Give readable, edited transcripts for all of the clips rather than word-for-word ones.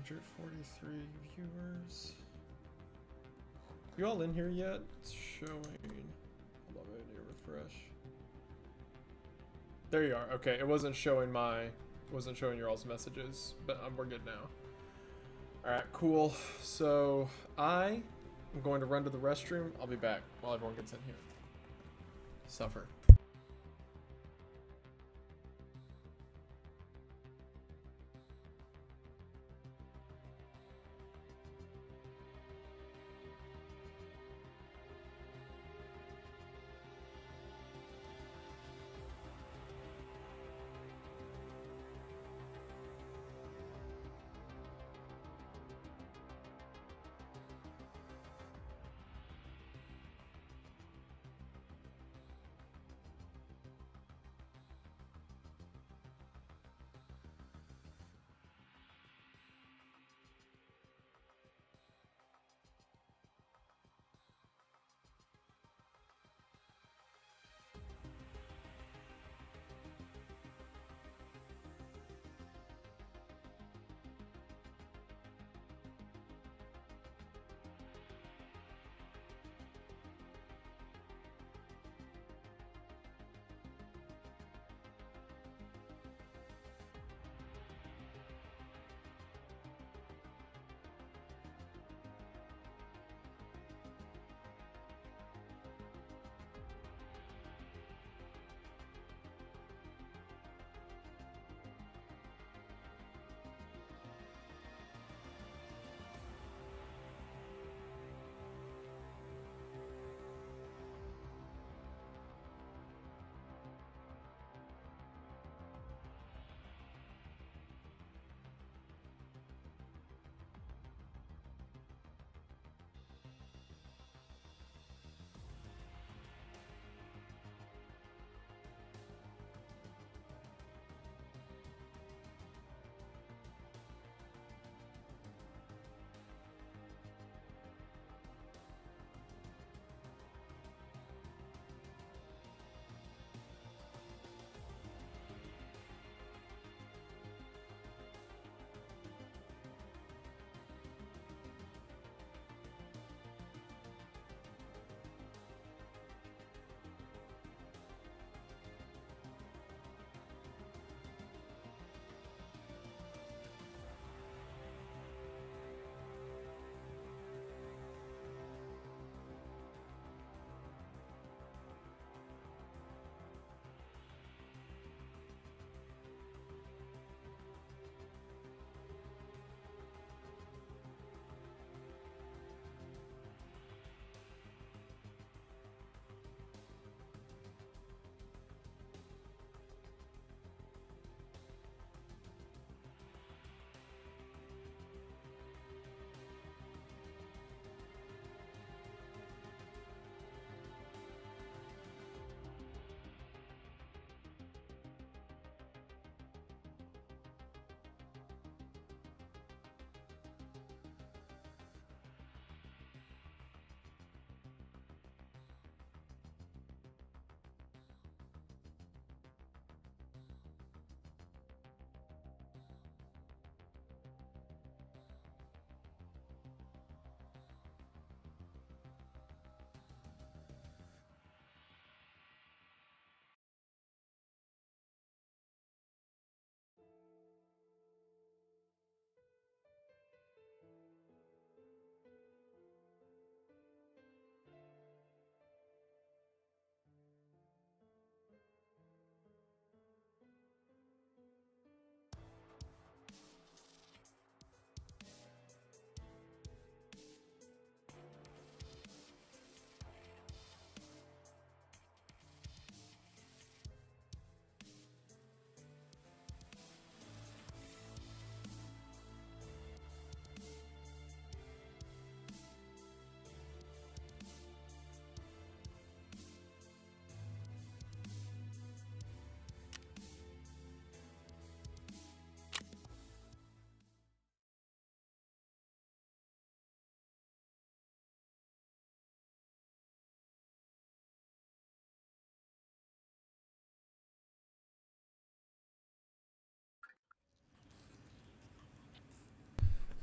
143 viewers. You all in here yet? It's showing. Hold on, I need to refresh. There you are. Okay, it wasn't showing your all's messages, but we're good now. All right, cool. So I am going to run to the restroom. I'll be back while everyone gets in here. Suffer.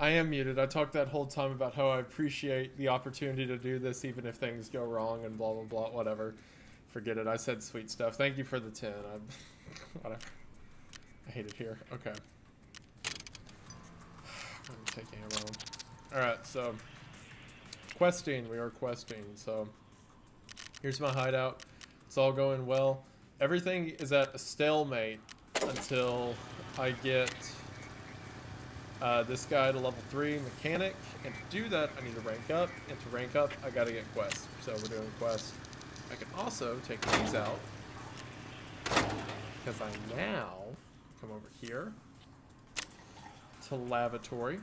I am muted. I talked that whole time about how I appreciate the opportunity to do this, even if things go wrong and blah, blah, blah, whatever. Forget it. I said sweet stuff. Thank you for the 10. Whatever. I hate it here. Okay. I'm taking a moment. Alright, so questing. We are questing. So here's my hideout. It's all going well. Everything is at a stalemate until I get this guy to level 3 mechanic. And to do that, I need to rank up. And to rank up, I gotta get quests. So we're doing quests. I can also take these out because I now come over here to lavatory.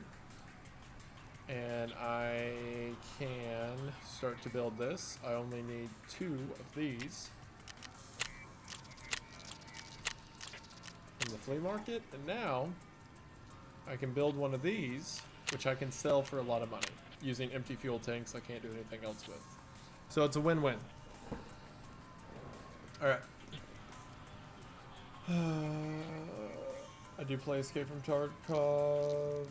And I can start to build this. I only need 2 of these from the flea market. And now I can build one of these, which I can sell for a lot of money using empty fuel tanks I can't do anything else with. So it's a win-win. Alright. I do play Escape from Tarkov.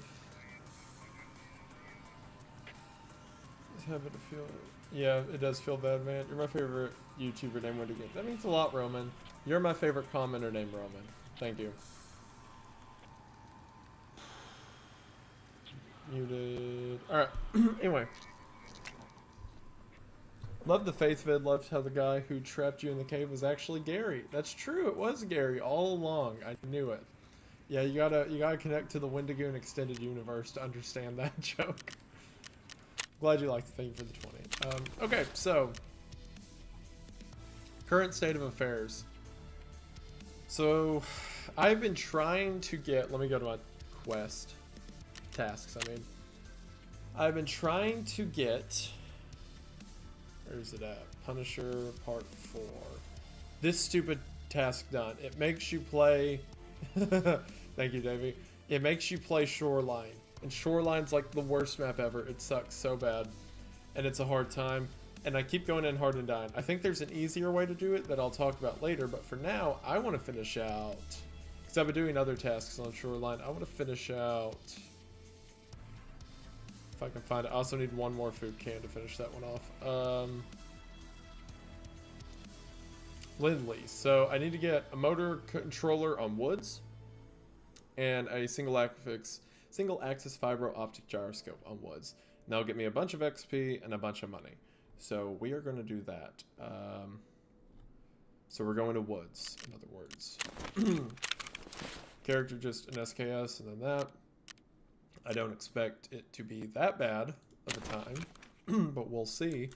Having to feel, yeah, it does feel bad, man. You're my favorite YouTuber named Wendy Games. That means a lot, Roman. You're my favorite commenter named Roman. Thank you. Muted. Alright. Anyway. Loved the faith vid. Loved how the guy who trapped you in the cave was actually Gary. That's true. It was Gary all along. I knew it. Yeah, you gotta connect to the Wendigoon extended universe to understand that joke. Glad you liked it. Thank you for the 20. Okay, so current state of affairs. So I've been trying to get, let me go to my quest tasks. I've been trying to get, where's it at? Punisher Part 4. This stupid task done. It makes you play, thank you, Davey. It makes you play Shoreline. And Shoreline's like the worst map ever. It sucks so bad. And it's a hard time. And I keep going in hard and dying. I think there's an easier way to do it that I'll talk about later. But for now, I want to finish out. Because I've been doing other tasks on Shoreline. I want to finish out. If I can find it. I also need one more food can to finish that one off. Lindley. So I need to get a motor controller on Woods. And a single axis fiber optic gyroscope on Woods. And that'll get me a bunch of XP and a bunch of money. So we are going to do that. So we're going to Woods, in other words. Character just an SKS and then that. I don't expect it to be that bad of a time, but we'll see.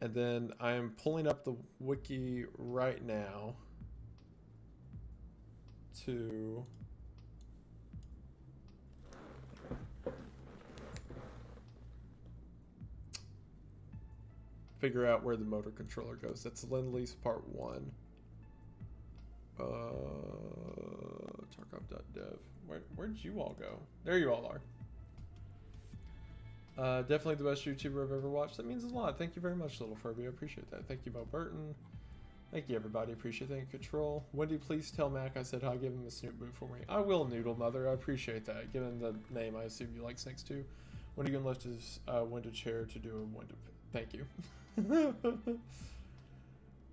And then I'm pulling up the wiki right now to figure out where the motor controller goes. That's Lend-Lease Part 1. Tarkov.dev. Where'd you all go? There you all are. Definitely the best YouTuber I've ever watched. That means a lot. Thank you very much, Little Furby. I appreciate that. Thank you, Bo Burton. Thank you, everybody. Appreciate it. Thank you, Control. Wendy, please tell Mac I said hi. Give him a Snoop boot for me. I will, Noodle Mother. I appreciate that. Given the name, I assume you like snakes too. Wendy Gun left his window chair to do a window. Thank you.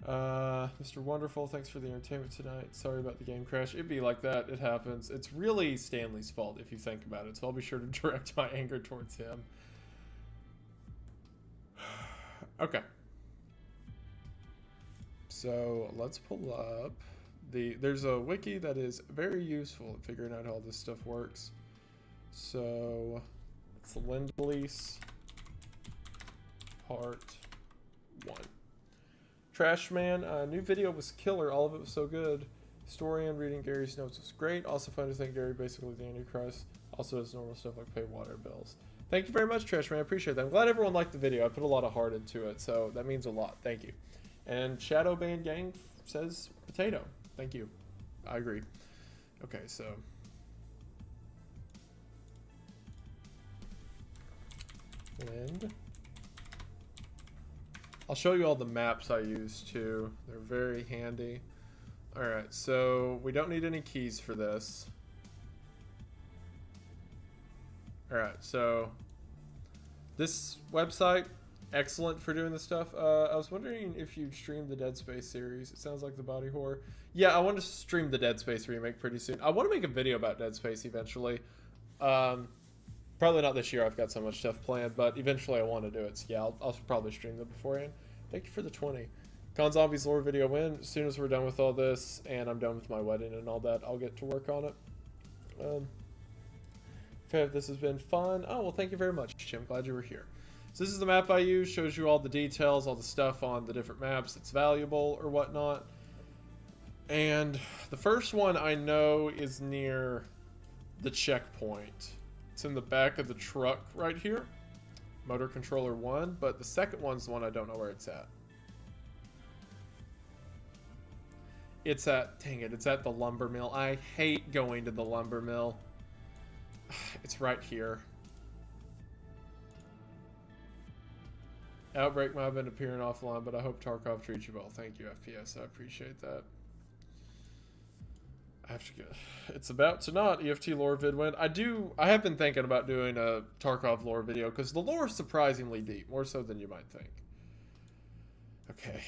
Mr. Wonderful, thanks for the entertainment tonight. Sorry about the game crash. It'd be like that. It happens. It's really Stanley's fault if you think about it, so I'll be sure to direct my anger towards him. Okay. So let's pull up there's a wiki that is very useful at figuring out how this stuff works. So it's Lend-Lease Part 1. Trash Man, new video was killer. All of it was so good. Story and reading Gary's notes was great. Also fun to think Gary basically the Antichrist. Also does normal stuff like pay water bills. Thank you very much, Trash Man. I appreciate that. I'm glad everyone liked the video. I put a lot of heart into it, so that means a lot. Thank you. And Shadow Band Gang says potato. Thank you. I agree. Okay, so Lend. I'll show you all the maps I use too. They're very handy. Alright, so we don't need any keys for this. All right, so this website, excellent for doing this stuff. I was wondering if you'd stream the Dead Space series. It sounds like the body horror. Yeah, I want to stream the Dead Space remake pretty soon. I want to make a video about Dead Space eventually. Probably not this year. I've got so much stuff planned, but eventually I want to do it. So yeah, I'll probably stream them beforehand. Thank you for the 20. Con Zombies lore video win. As soon as we're done with all this and I'm done with my wedding and all that, I'll get to work on it. Fev, this has been fun. Oh, well, thank you very much, Jim. Glad you were here. So this is the map I use. Shows you all the details, all the stuff on the different maps that's valuable or whatnot. And the first one I know is near the checkpoint. It's in the back of the truck right here. Motor controller 1, but the second one's the one I don't know where it's at. It's at, dang it, it's at the lumber mill. I hate going to the lumber mill. It's right here. Outbreak might have been appearing offline, but I hope Tarkov treats you well. Thank you, FPS. I appreciate that. I have to get. It's about to not EFT lore vid win. I have been thinking about doing a Tarkov lore video because the lore is surprisingly deep, more so than you might think. Okay,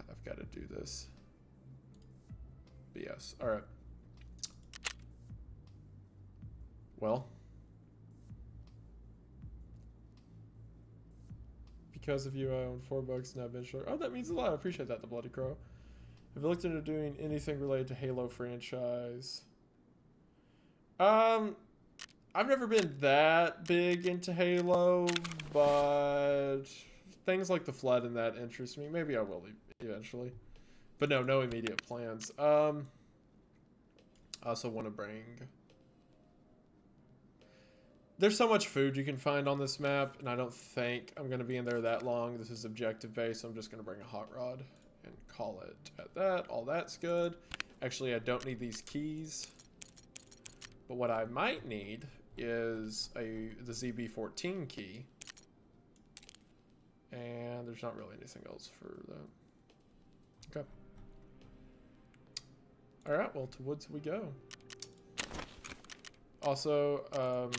I've got to do this. BS. All right. Well, because of you, I own $4 now. Been sure. Oh, that means a lot. I appreciate that, the Bloody Crow. Have you looked into doing anything related to Halo franchise? I've never been that big into Halo, but things like the Flood and that interest me. Maybe I will eventually, but no immediate plans. I also want to bring. There's so much food you can find on this map, and I don't think I'm going to be in there that long. This is objective based, so I'm just going to bring a hot rod and call it at that. All that's good. Actually, I don't need these keys. But what I might need is the ZB14 key. And there's not really anything else for that. Okay. Alright, well, to woods we go. Also,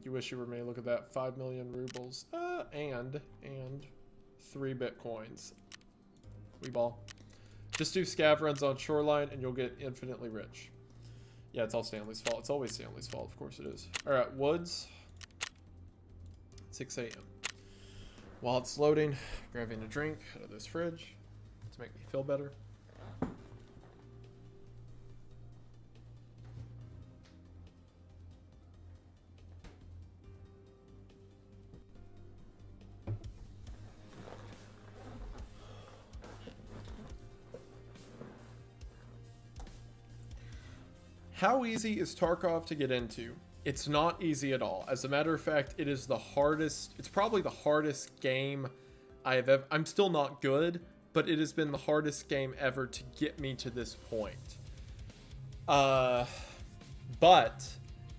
you wish you were me. Look at that. 5 million rubles. And 3 bitcoins. We ball. Just do scav runs on shoreline and you'll get infinitely rich. Yeah, it's all Stanley's fault. It's always Stanley's fault. Of course it is. Alright, woods. 6 a.m. While it's loading, grabbing a drink out of this fridge to make me feel better. How easy is Tarkov to get into? It's not easy at all. As a matter of fact, it is the hardest. It's probably the hardest game I have ever. I'm still not good, but it has been the hardest game ever to get me to this point. But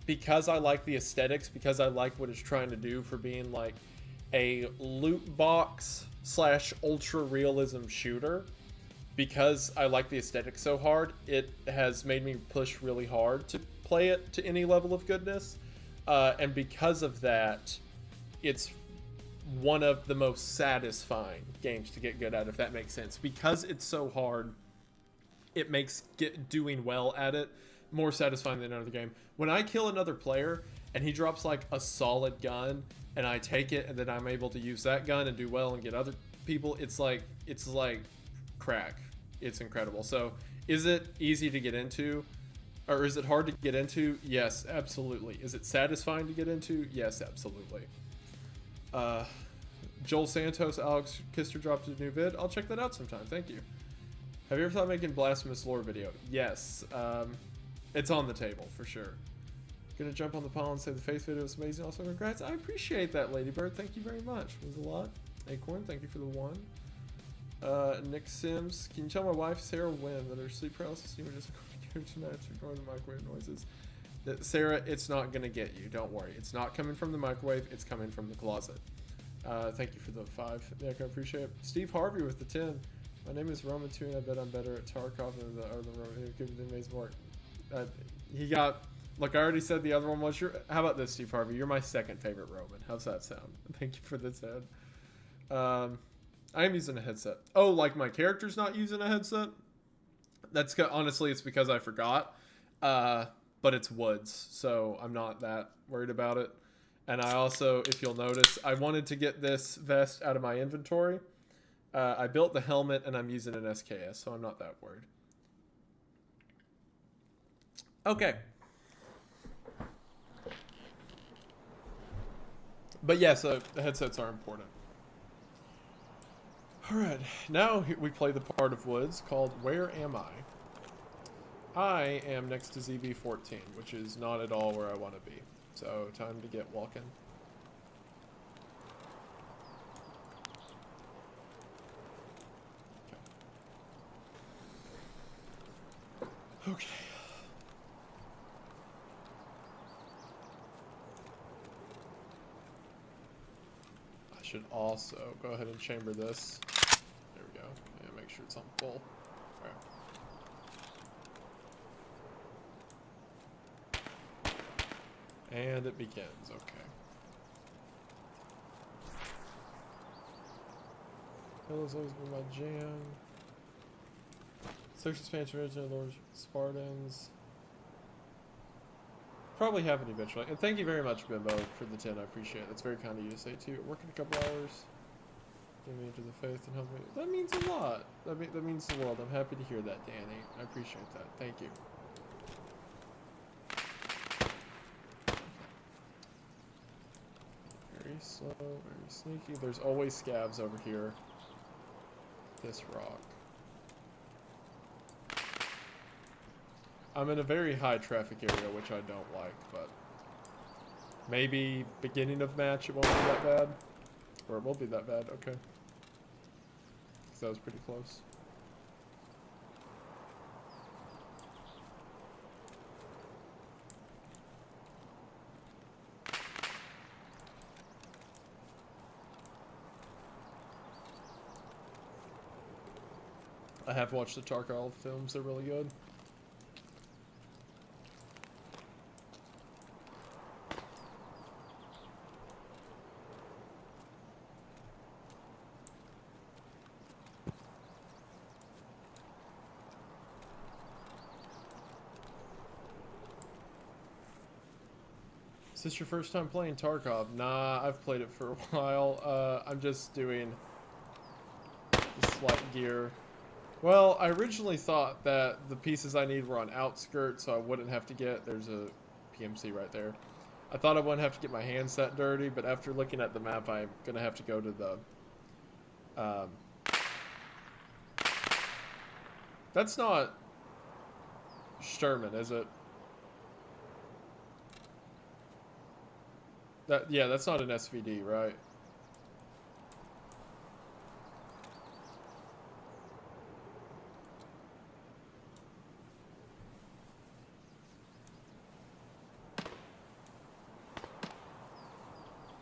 because I like the aesthetics, because I like what it's trying to do for being like a loot box / ultra realism shooter, because I like the aesthetic so hard, it has made me push really hard to play it to any level of goodness. And because of that, it's one of the most satisfying games to get good at, if that makes sense. Because it's so hard, it makes doing well at it more satisfying than another game. When I kill another player and he drops like a solid gun and I take it and then I'm able to use that gun and do well and get other people, it's like crack. It's incredible. So is it easy to get into, or is it hard to get into? Yes, absolutely. Is it satisfying to get into? Yes, absolutely. Joel Santos, Alex Kister dropped a new vid. I'll check that out sometime. Thank you. Have you ever thought of making blasphemous lore video? Yes. It's on the table for sure. Gonna jump on the pile and say the face video is amazing. Also, congrats. I appreciate that, Ladybird. Thank you very much. It was a lot. Acorn, thank you for the 1. Nick Sims, can you tell my wife Sarah Wynn that her sleep paralysis humor doesn't go tonight to ignore the microwave noises? Sarah, it's not gonna get you. Don't worry. It's not coming from the microwave. It's coming from the closet. Thank you for the 5. Nick, I appreciate it. Steve Harvey with the 10. My name is Roman 2, and I bet I'm better at Tarkov than the Roman who gave the amazing work. He got Look, I already said the other one was your... How about this, Steve Harvey? You're my second favorite Roman. How's that sound? Thank you for this ad. I am using a headset. Oh, like my character's not using a headset? That's honestly, it's because I forgot. But it's woods, so I'm not that worried about it. And I also, if you'll notice, I wanted to get this vest out of my inventory. I built the helmet, and I'm using an SKS, so I'm not that worried. Okay. But yeah, so the headsets are important. Alright, now we play the part of Woods called Where Am I? I am next to ZB14, which is not at all where I want to be. So, time to get walking. Okay. I should also go ahead and chamber this. There we go. And make sure it's on full. Alright. And it begins. Okay. Halo's always been my jam. Search expansion original Lord Spartans. Probably happen eventually. And thank you very much, Bimbo, for the 10. I appreciate it. That's very kind of you to say too. Working a couple hours. Give me into the faith and help me. That means a lot. That means the world. I'm happy to hear that, Danny. I appreciate that. Thank you. Very slow, very sneaky. There's always scavs over here. This rock. I'm in a very high traffic area, which I don't like, but maybe beginning of match it won't be that bad. Or it will be that bad, okay. Because that was pretty close. I have watched the Tarkov films, they're really good. Is this your first time playing Tarkov? Nah, I've played it for a while. I'm just doing the slight gear. Well, I originally thought that the pieces I need were on outskirts, so I wouldn't have to get... There's a PMC right there. I thought I wouldn't have to get my hands that dirty, but after looking at the map, I'm going to have to go to the... That's not Sturman, is it? Yeah, that's not an SVD, right?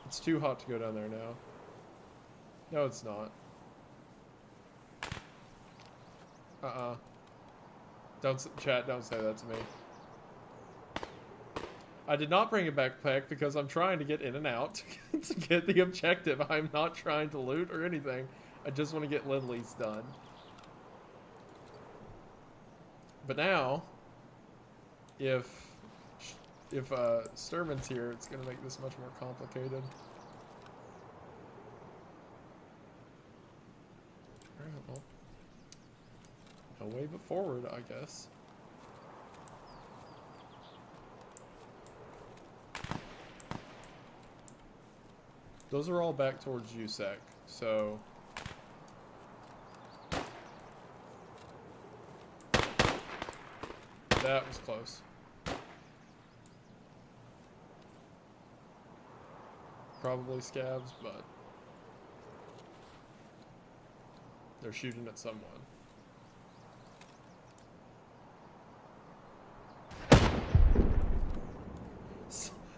It's too hot to go down there now. No, it's not. Chat, don't say that to me. I did not bring a backpack because I'm trying to get in and out to get the objective. I'm not trying to loot or anything. I just want to get Lindley's done. But now, if Sturman's here, it's going to make this much more complicated. Alright, well. No way but forward, I guess. Those are all back towards USEC, so... That was close. Probably scabs, but... They're shooting at someone.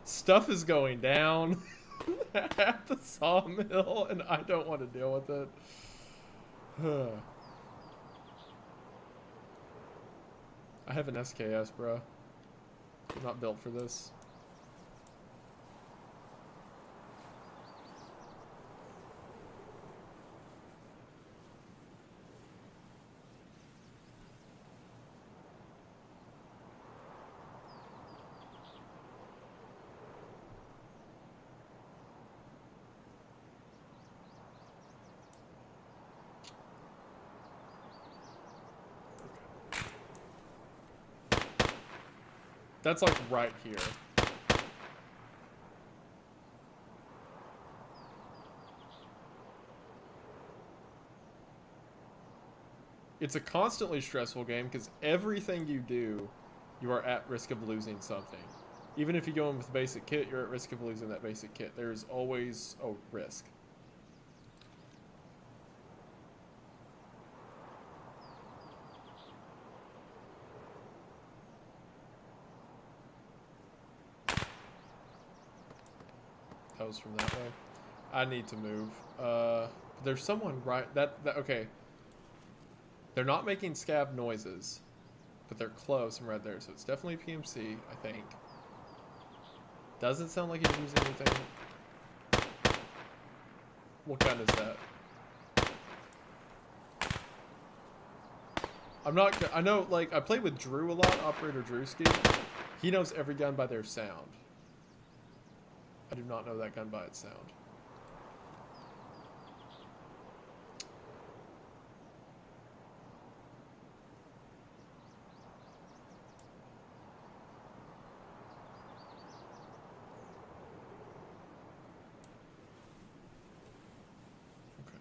Stuff is going down at the sawmill, and I don't want to deal with it. I have an SKS, bro. I'm not built for this. That's like right here. It's a constantly stressful game because everything you do, you are at risk of losing something. Even if you go in with basic kit, you're at risk of losing that basic kit. There's always a risk. That was from that way. I need to move. There's someone right... Okay. They're not making scab noises, but they're close and right there. So it's definitely PMC, I think. Doesn't sound like he's using anything. What gun is that? I'm not... I know, like, I played with Drew a lot, Operator Drewski. He knows every gun by their sound. I do not know that gun by its sound. Okay.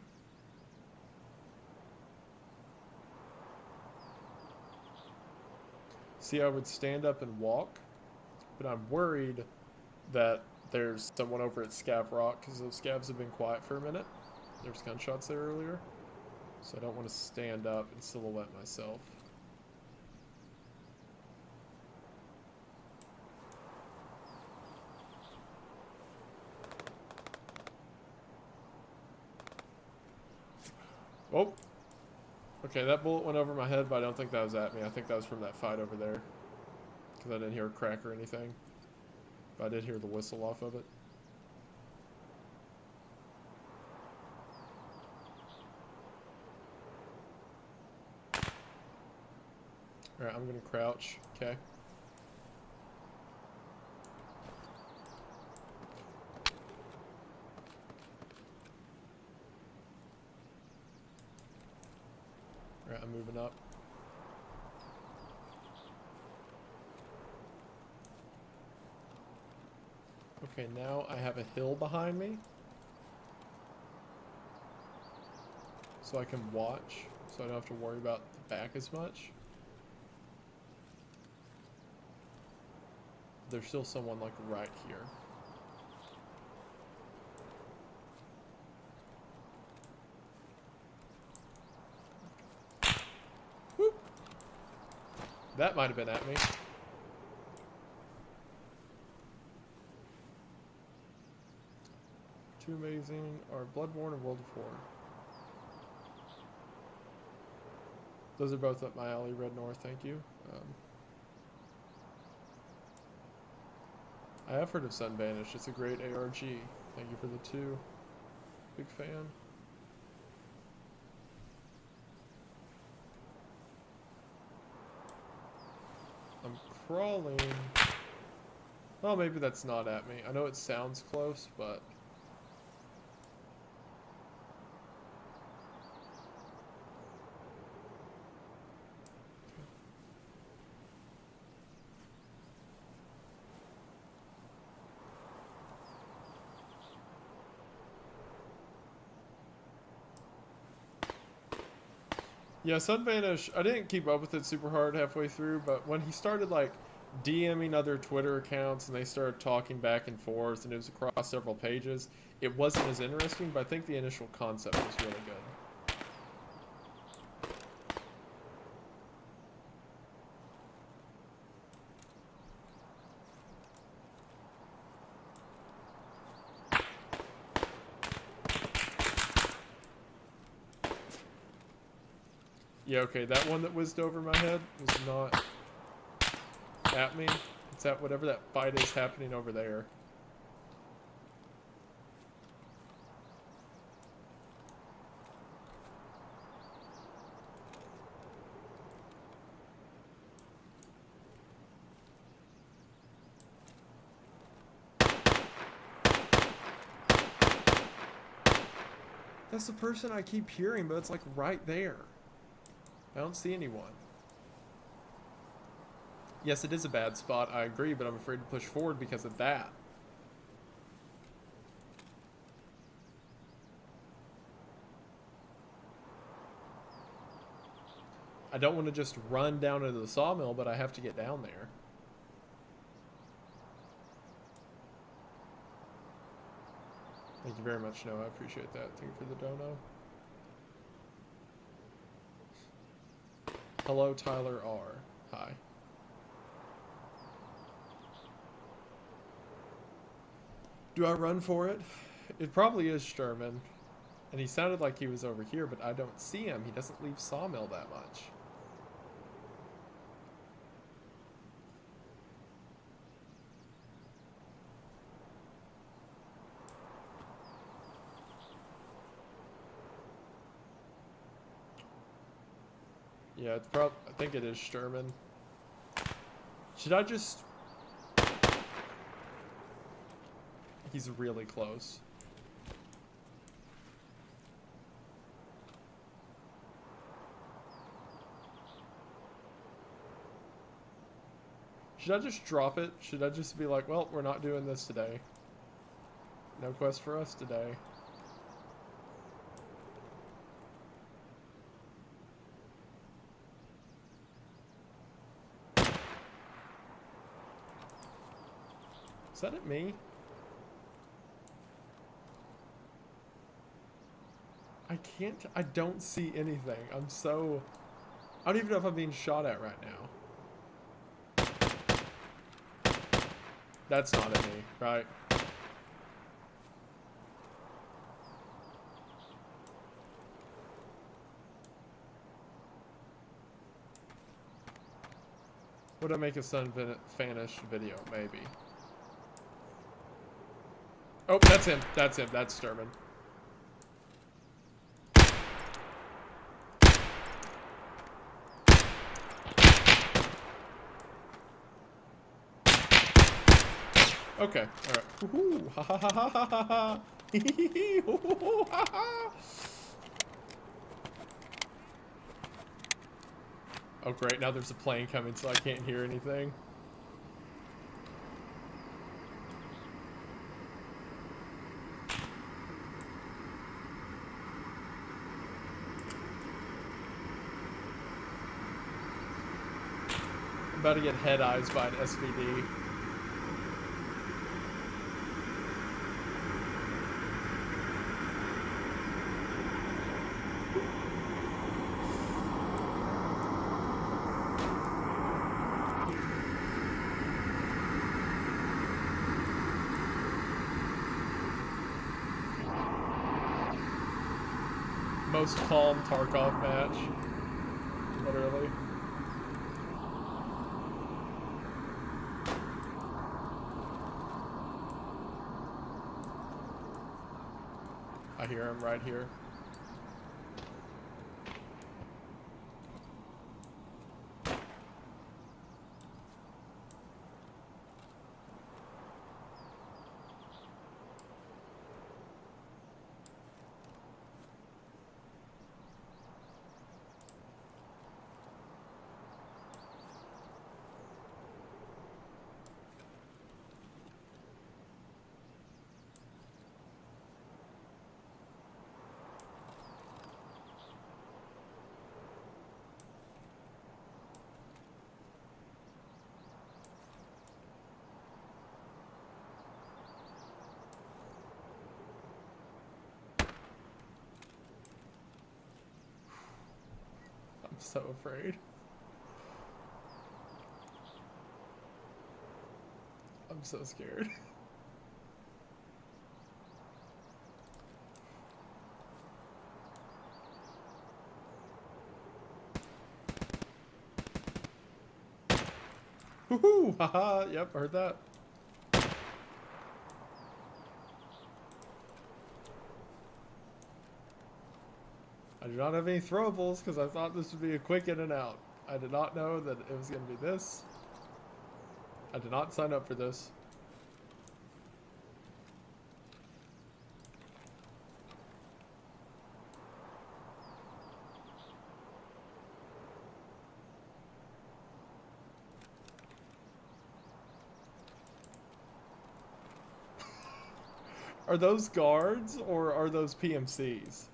See, I would stand up and walk, but I'm worried that there's someone over at Scav Rock because those scavs have been quiet for a minute. There was gunshots there earlier. So I don't want to stand up and silhouette myself. Oh! Okay, that bullet went over my head, but I don't think that was at me. I think that was from that fight over there. Because I didn't hear a crack or anything. But I did hear the whistle off of it. Alright, I'm gonna crouch. Okay. Alright, I'm moving up. Okay, now I have a hill behind me. So I can watch, so I don't have to worry about the back as much. There's still someone like right here. Whoop. That might have been at me. Too amazing are Bloodborne and World of War. Those are both up my alley, Red North, thank you. I have heard of Sun Banished. It's a great ARG. Thank you for the 2. Big fan. I'm crawling. Well, maybe that's not at me. I know it sounds close, but... Yeah, Sunvanish, I didn't keep up with it super hard halfway through, but when he started, like, DMing other Twitter accounts and they started talking back and forth and it was across several pages, it wasn't as interesting, but I think the initial concept was really good. Yeah, okay, that one that whizzed over my head was not at me. It's at whatever that fight is happening over there. That's the person I keep hearing, but it's like right there. I don't see anyone. Yes, it is a bad spot, I agree, but I'm afraid to push forward because of that. I don't want to just run down into the sawmill, but I have to get down there. Thank you very much, Noah. I appreciate that. Thank you for the dono. Hello, Tyler R. Hi. Do I run for it? It probably is Sherman. And he sounded like he was over here, but I don't see him. He doesn't leave Sawmill that much. Yeah, it's I think it is Sherman. Should I just... He's really close. Should I just drop it? Should I just be like, well, we're not doing this today. No quest for us today. Is that at me? I don't see anything. I don't even know if I'm being shot at right now. That's not at me, right? Would I make a Sun-Vanish video? Maybe. Oh, that's him. That's him. That's Sturman. Okay, alright. Ha ha ha ha ha ha ha. Oh great, now there's a plane coming so I can't hear anything. I'm about to get head eyes by an SVD. Most calm Tarkov match. Literally. I hear him right here. I'm so afraid. I'm so scared. Woohoo! Haha! Yep, heard that. I do not have any throwables because I thought this would be a quick in and out. I did not know that it was going to be this. I did not sign up for this. Are those guards or are those PMCs?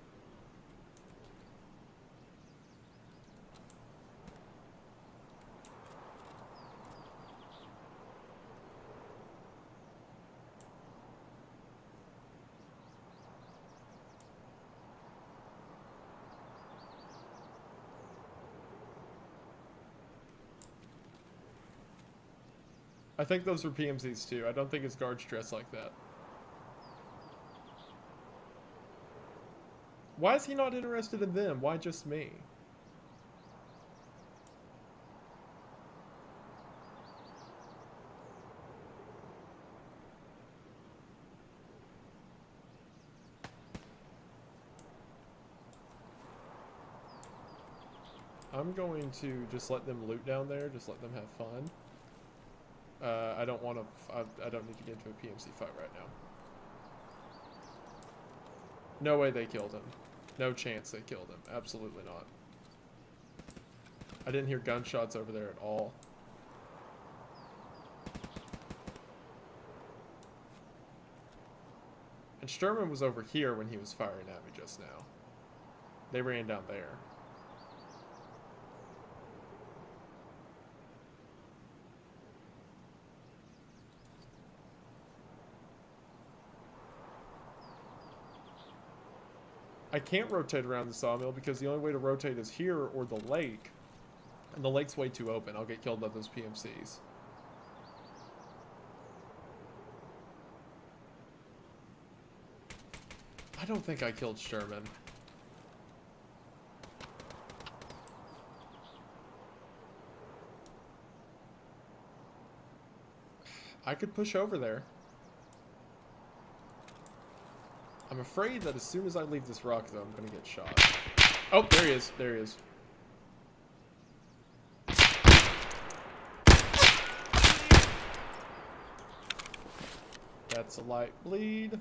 I think those were PMCs too. I don't think it's guards dressed like that. Why is he not interested in them? Why just me? I'm going to just let them loot down there. Just let them have fun. I don't want to. I don't need to get into a PMC fight right now. No way they killed him. No chance they killed him. Absolutely not. I didn't hear gunshots over there at all. And Sturman was over here when he was firing at me just now. They ran down there. I can't rotate around the sawmill because the only way to rotate is here or the lake. And the lake's way too open. I'll get killed by those PMCs. I don't think I killed Sherman. I could push over there. I'm afraid that as soon as I leave this rock zone, I'm gonna get shot. Oh, there he is. There he is. That's a light bleed.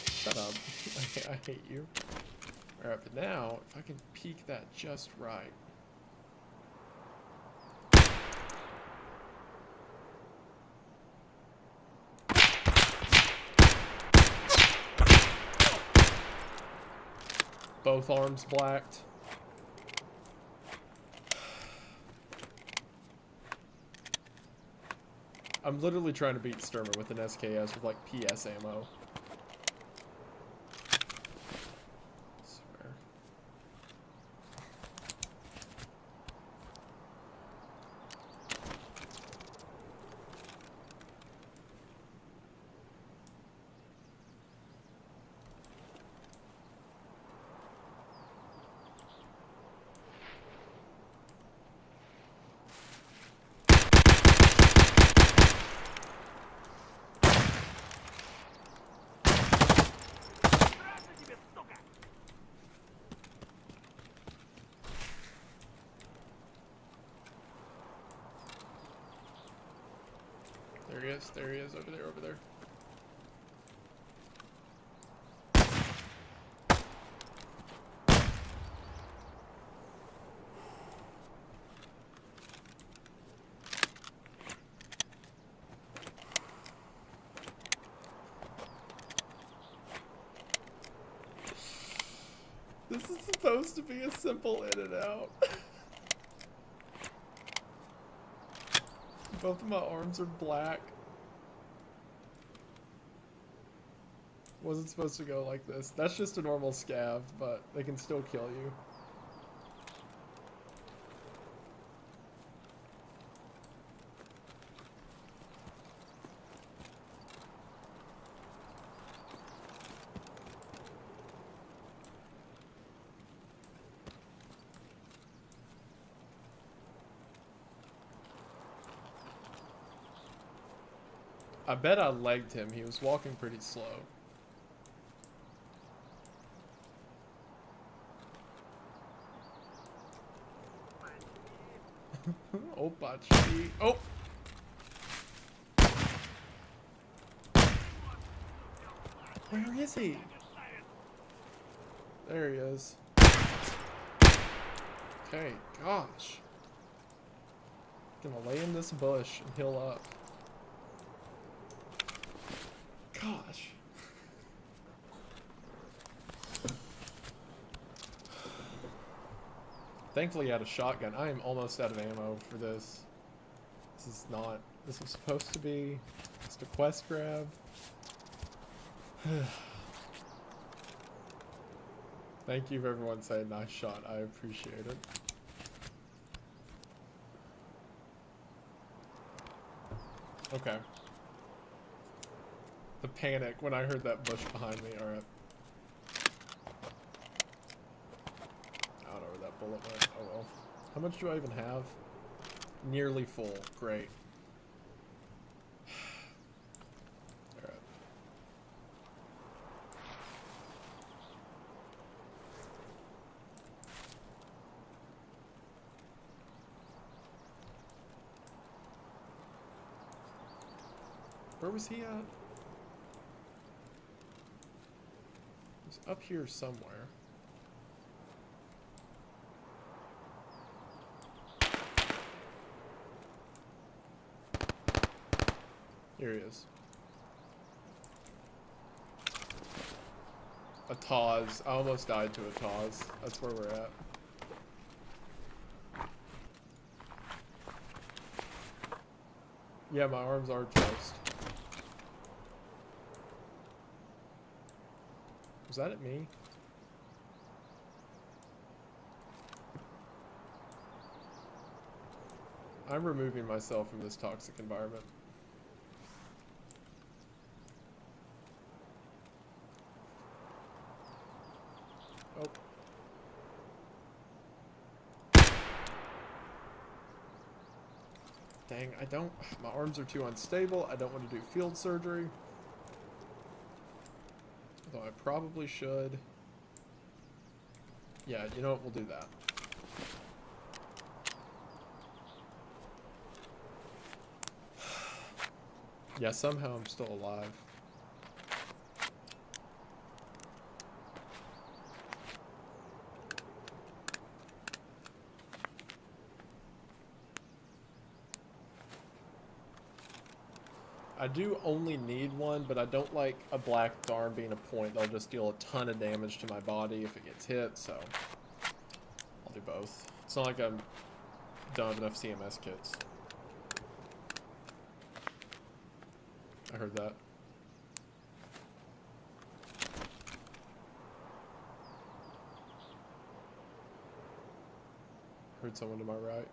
Shut up. I hate you. Alright, but now, if I can peek that just right. Both arms blacked. I'm literally trying to beat Sturmer with an SKS with like PS ammo. I swear. There he is. There he is. Over there. Over there. This is supposed to be a simple in and out. Both of my arms are black. Wasn't supposed to go like this. That's just a normal scav, but they can still kill you. I bet I legged him. He was walking pretty slow. Opa, gee. Oh! Where is he? There he is. Okay, gosh. Gonna lay in this bush and heal up. Gosh. Thankfully, I had a shotgun. I am almost out of ammo for this. This is not. This was supposed to be just a quest grab. Thank you for everyone saying nice shot. I appreciate it. Okay. The panic when I heard that bush behind me. Alright. I don't know where that bullet went. Oh well. How much do I even have? Nearly full. Great. Alright. Where was he at? He was up here somewhere. Here he is. A Taz. I almost died to a Taz. That's where we're at. Yeah, my arms are toast. Was that at me? I'm removing myself from this toxic environment. Oh. Dang, I don't... My arms are too unstable. I don't want to do field surgery. Although I probably should. Yeah, you know what? We'll do that. Yeah, somehow I'm still alive. I do only need one, but I don't like a black arm being a point. They'll just deal a ton of damage to my body if it gets hit, so I'll do both. It's not like I'm done with enough CMS kits. I heard that. Heard someone to my right.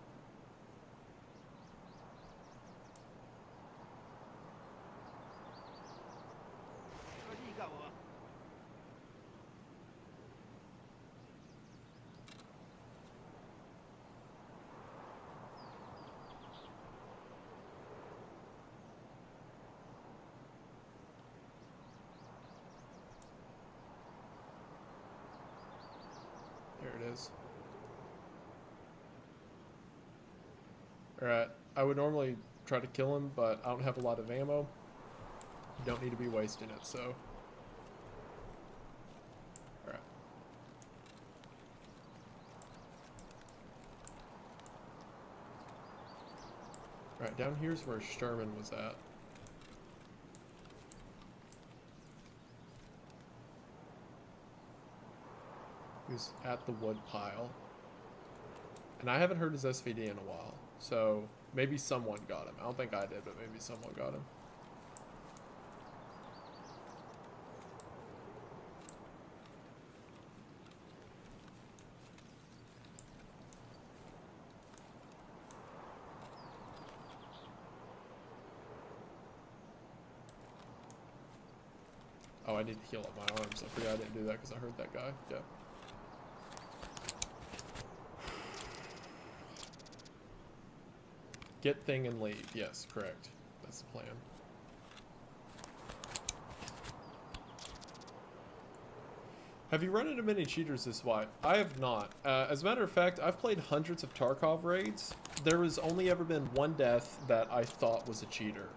There it is. Alright, I would normally try to kill him, but I don't have a lot of ammo. You don't need to be wasting it, so... Alright. Alright, down here's where Sherman was at. He was at the wood pile. And I haven't heard his SVD in a while. So maybe someone got him. I don't think I did, but maybe someone got him. Oh, I need to heal up my arms. I forgot I didn't do that because I heard that guy. Yeah. Get thing and leave. Yes, correct. That's the plan. Have you run into many cheaters this way? I have not. As a matter of fact, I've played hundreds of Tarkov raids. There has only ever been one death that I thought was a cheater.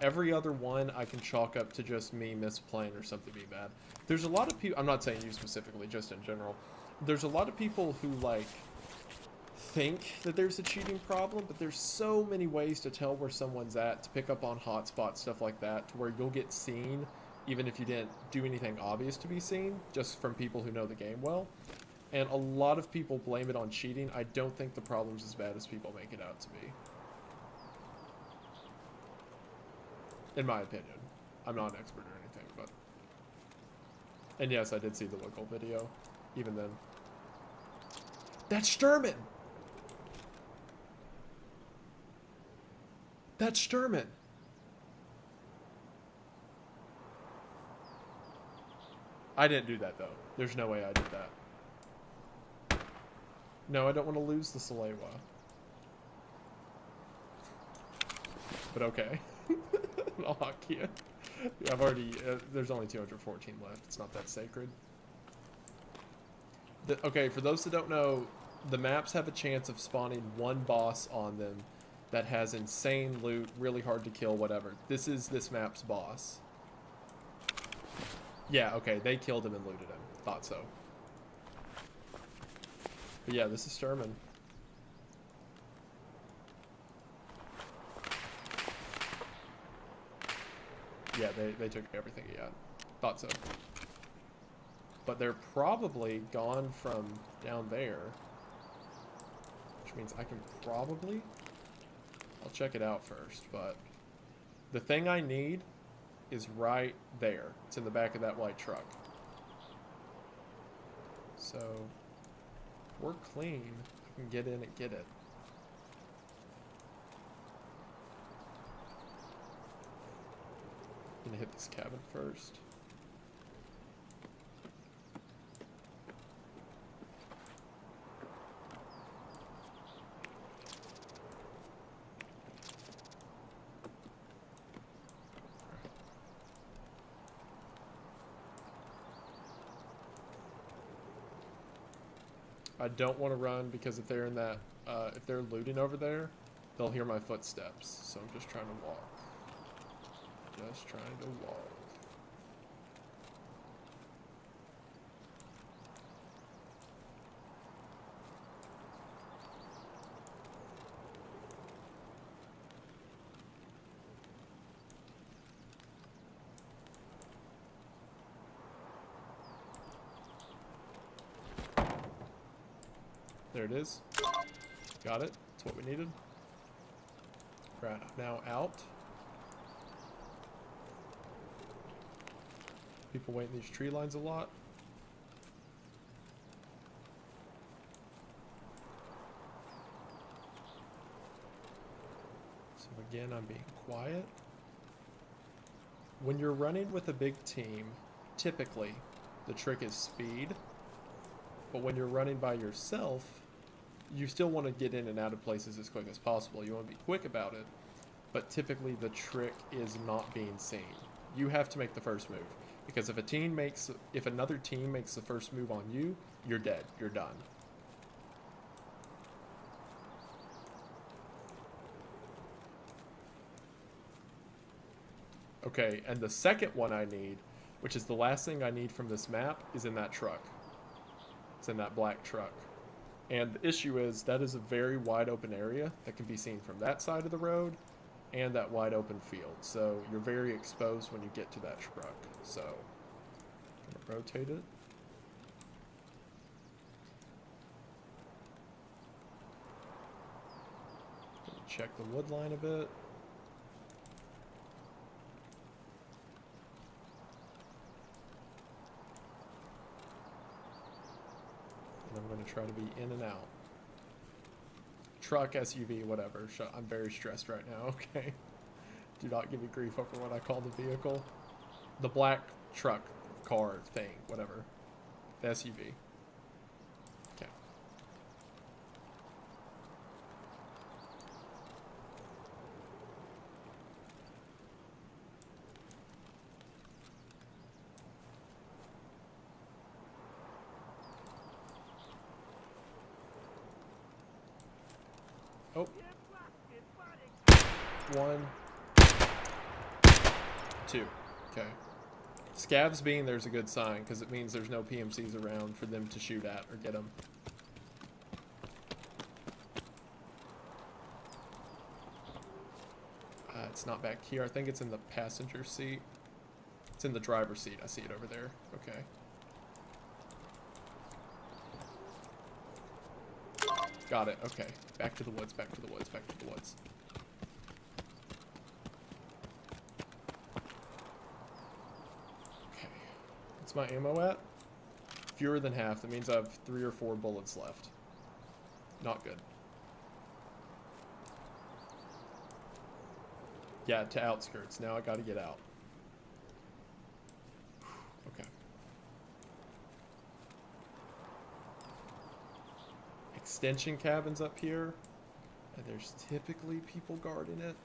Every other one I can chalk up to just me misplaying or something being bad. There's a lot of people, I'm not saying you specifically, just in general. There's a lot of people who, like, think that there's a cheating problem, but there's so many ways to tell where someone's at, to pick up on hotspots, stuff like that, to where you'll get seen even if you didn't do anything obvious to be seen, just from people who know the game well. And a lot of people blame it on cheating. I don't think the problem's as bad as people make it out to be. In my opinion. I'm not an expert or anything, but... And yes, I did see the Wiggle video, even then. That's Sturman! That's Sturman! I didn't do that, though. There's no way I did that. No, I don't want to lose the Salewa. But okay. I'll hock you. I've already... there's only 214 left. It's not that sacred. Okay, for those that don't know, the maps have a chance of spawning one boss on them that has insane loot, really hard to kill, whatever. This is this map's boss. Yeah, okay, they killed him and looted him. Thought so. But yeah, this is Sturman. Yeah, they took everything he had. Thought so. But they're probably gone from down there. Which means I can probably... I'll check it out first, but... The thing I need is right there. It's in the back of that white truck. So, if we're clean, I can get in and get it. I'm gonna hit this cabin first. I don't want to run because if they're in that, if they're looting over there, they'll hear my footsteps. So I'm just trying to walk. Just trying to walk. There it is. Got it. That's what we needed. Right, I'm now out. People wait in these tree lines a lot. So again, I'm being quiet. When you're running with a big team, typically the trick is speed. But when you're running by yourself, you still want to get in and out of places as quick as possible. You want to be quick about it, but typically the trick is not being seen. You have to make the first move, because if another team makes the first move on you, you're dead. You're done. Okay, and the second one I need, which is the last thing I need from this map, is in that truck. It's in that black truck. And the issue is that is a very wide open area that can be seen from that side of the road and that wide open field. So you're very exposed when you get to that truck. So I'm gonna rotate it. Check the wood line a bit. I'm going to try to be in and out. Truck, SUV, whatever. I'm very stressed right now, okay? Do not give me grief over what I call the vehicle. The black truck, car, thing, whatever. The SUV. Okay. Oh. 1, 2. Okay. Scavs being there's a good sign, because it means there's no PMCs around for them to shoot at or get them. It's not back here. I think it's in the passenger seat. It's in the driver's seat. I see it over there. Okay. Got it. Okay. Back to the woods, back to the woods, back to the woods. Okay. What's my ammo at? Fewer than half. That means I have 3 or 4 bullets left. Not good. Yeah, to outskirts. Now I gotta get out. Okay. Extension cabins up here. And there's typically people guarding it.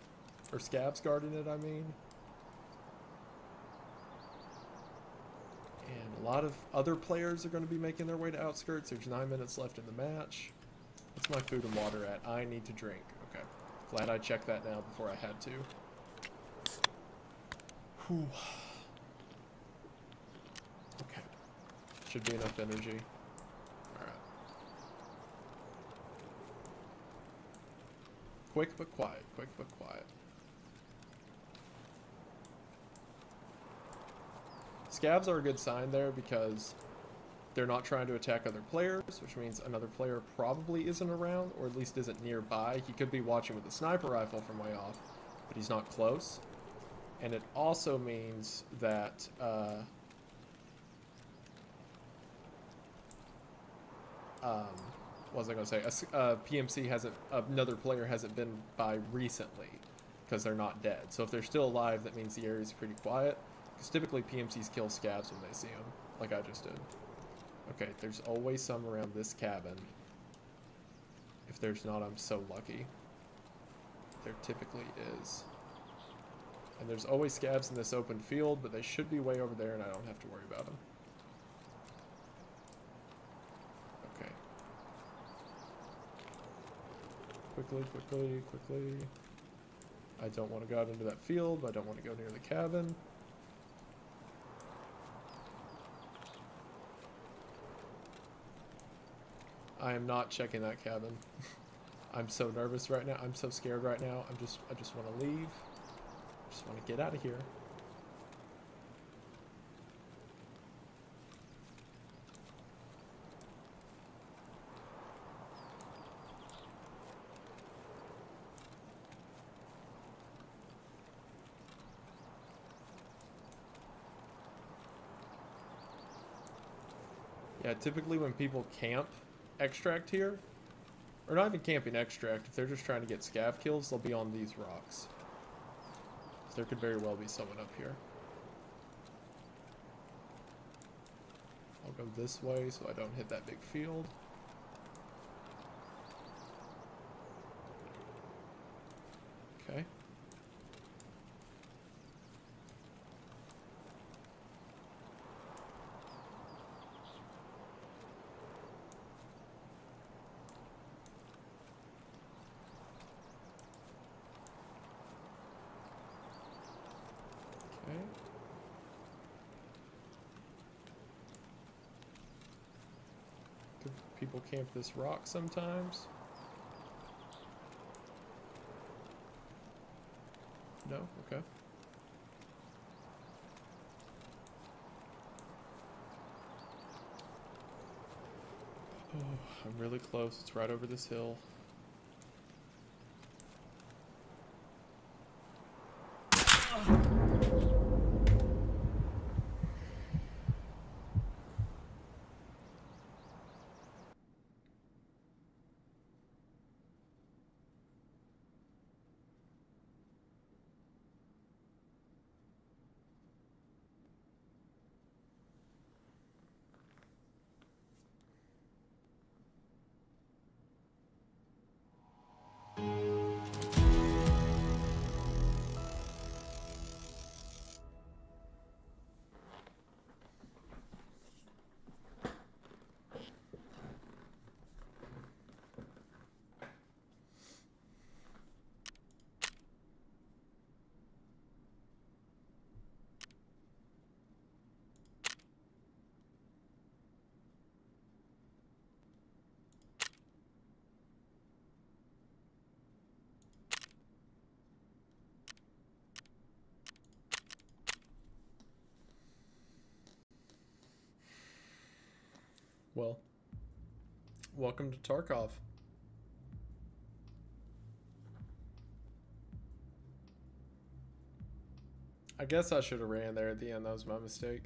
Or scavs guarding it, I mean. And a lot of other players are going to be making their way to outskirts. There's 9 minutes left in the match. What's my food and water at? I need to drink. Okay. Glad I checked that now before I had to. Whew. Okay. Should be enough energy. Alright. Quick but quiet. Quick but quiet. Scavs are a good sign there because they're not trying to attack other players, which means another player probably isn't around, or at least isn't nearby. He could be watching with a sniper rifle from way off, but he's not close. And it also means that what was I going to say? A PMC hasn't, another player hasn't been by recently because they're not dead. So if they're still alive, that means the area's pretty quiet. Because typically PMCs kill scavs when they see them, like I just did. Okay, there's always some around this cabin. If there's not, I'm so lucky. There typically is. And there's always scavs in this open field, but they should be way over there and I don't have to worry about them. Okay. Quickly, quickly, quickly. I don't want to go out into that field, but I don't want to go near the cabin. I am not checking that cabin. I'm so nervous right now. I'm so scared right now. I just want to leave. Just want to get out of here. Yeah, typically when people camp extract here, or not even camping extract, if they're just trying to get scav kills, they'll be on these rocks. So there could very well be someone up here. I'll go this way so I don't hit that big field. Okay. People camp this rock sometimes. No? Okay. Oh, I'm really close. It's right over this hill. Well, welcome to Tarkov. I guess I should have ran there at the end. That was my mistake.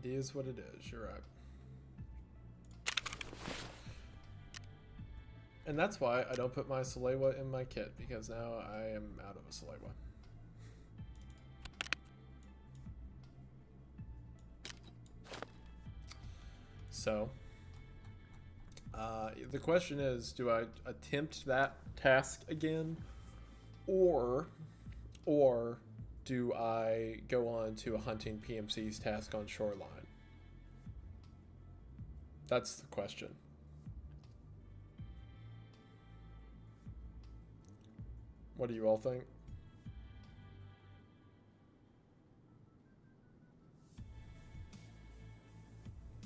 It is what it is. You're right. And that's why I don't put my Salewa in my kit, because now I am out of a Salewa. So, the question is, do I attempt that task again, or do I go on to a hunting PMC's task on Shoreline? That's the question. What do you all think?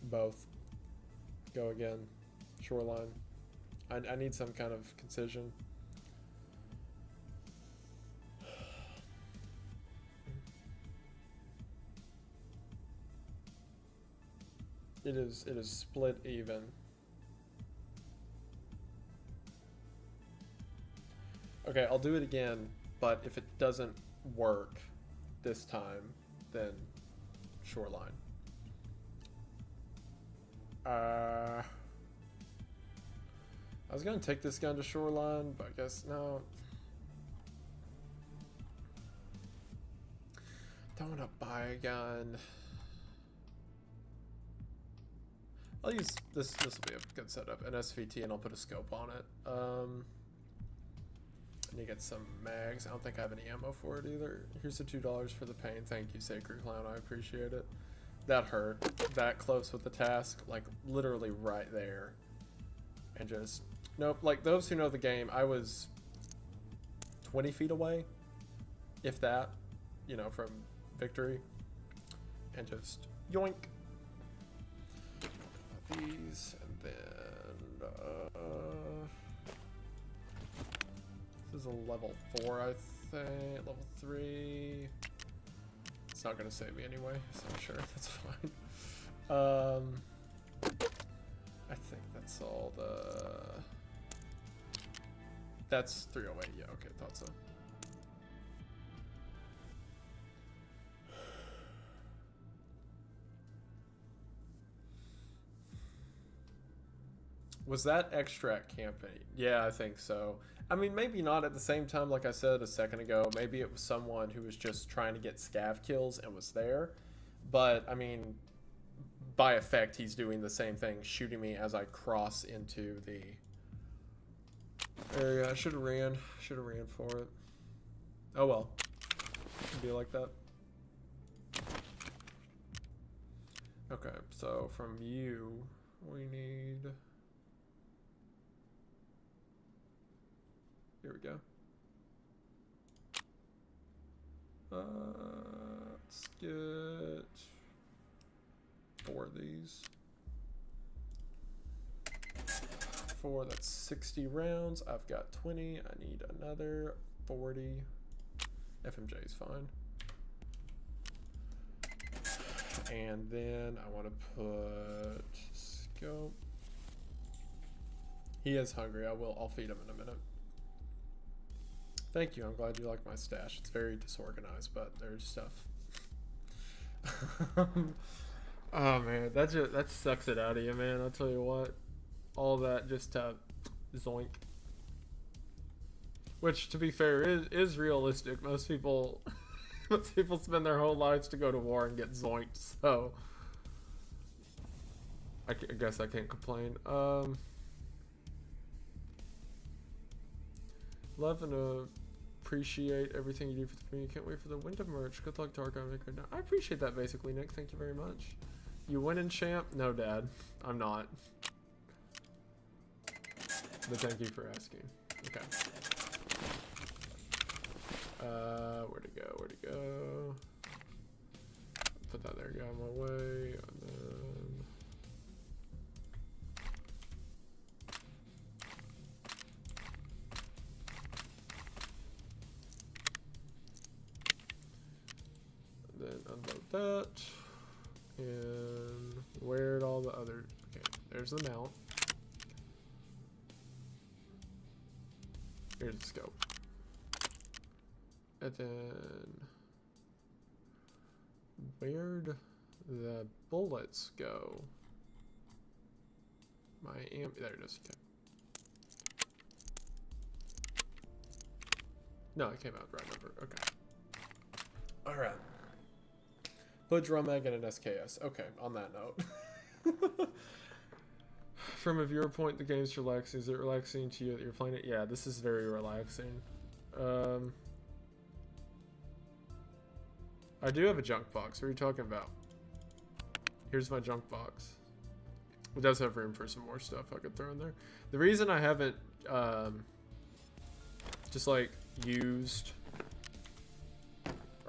Both. Go again. Shoreline. I need some kind of concision. It is split even. Okay, I'll do it again, but if it doesn't work this time, then Shoreline. I was gonna take this gun to Shoreline, but I guess no. Don't want to buy a gun. I'll use this. This will be a good setup. An SVT, and I'll put a scope on it. I need to get some mags. I don't think I have any ammo for it either. Here's the $2 for the pain. Thank you, Sacred Clown. I appreciate it. That hurt. That close with the task, like literally right there, and just nope. Like those who know the game, I was 20 feet away, if that, you know, from victory, and just yoink. These, and then this is a level 4, I think. Level 3. It's not gonna save me anyway, so sure, that's fine. I think that's all the. That's 308. Yeah, okay, thought so. Was that extract campaign? Yeah, I think so. I mean, maybe not at the same time, like I said a second ago. Maybe it was someone who was just trying to get scav kills and was there. But, I mean, by effect, he's doing the same thing, shooting me as I cross into the area. I should have ran. Should have ran for it. Oh, well. It'd be like that. Okay, so from you, we need... Here we go. Let's get 4 of these. 4, that's 60 rounds. I've got 20. I need another 40. FMJ is fine. And then I want to put scope. He is hungry. I'll feed him in a minute. Thank you. I'm glad you like my stash. It's very disorganized, but there's stuff. Oh man, that sucks it out of you, man. I'll tell you what. All that just to zoink. Which, to be fair, is realistic. Most people spend their whole lives to go to war and get zoinked. So I guess I can't complain. Love and appreciate everything you do for the community. Can't wait for the winter merch. Good luck, Tarkov. I appreciate that, basically, Nick. Thank you very much. You winning, champ? No, Dad. I'm not. But thank you for asking. Okay. Where'd it go? Where'd it go? put that there. Get out of my way. And then unload that. And where'd all the other... Okay, there's the mount. Here's the scope. And then... Where'd the bullets go? My amp... There it is. Okay. No, it came out the right number. Okay. Alright. Put drum mag and an SKS. Okay, on that note. From a viewer point, the game's relaxing. Is it relaxing to you that you're playing it? Yeah, this is very relaxing. I do have a junk box. What are you talking about? Here's my junk box. It does have room for some more stuff I could throw in there. The reason I haven't just like used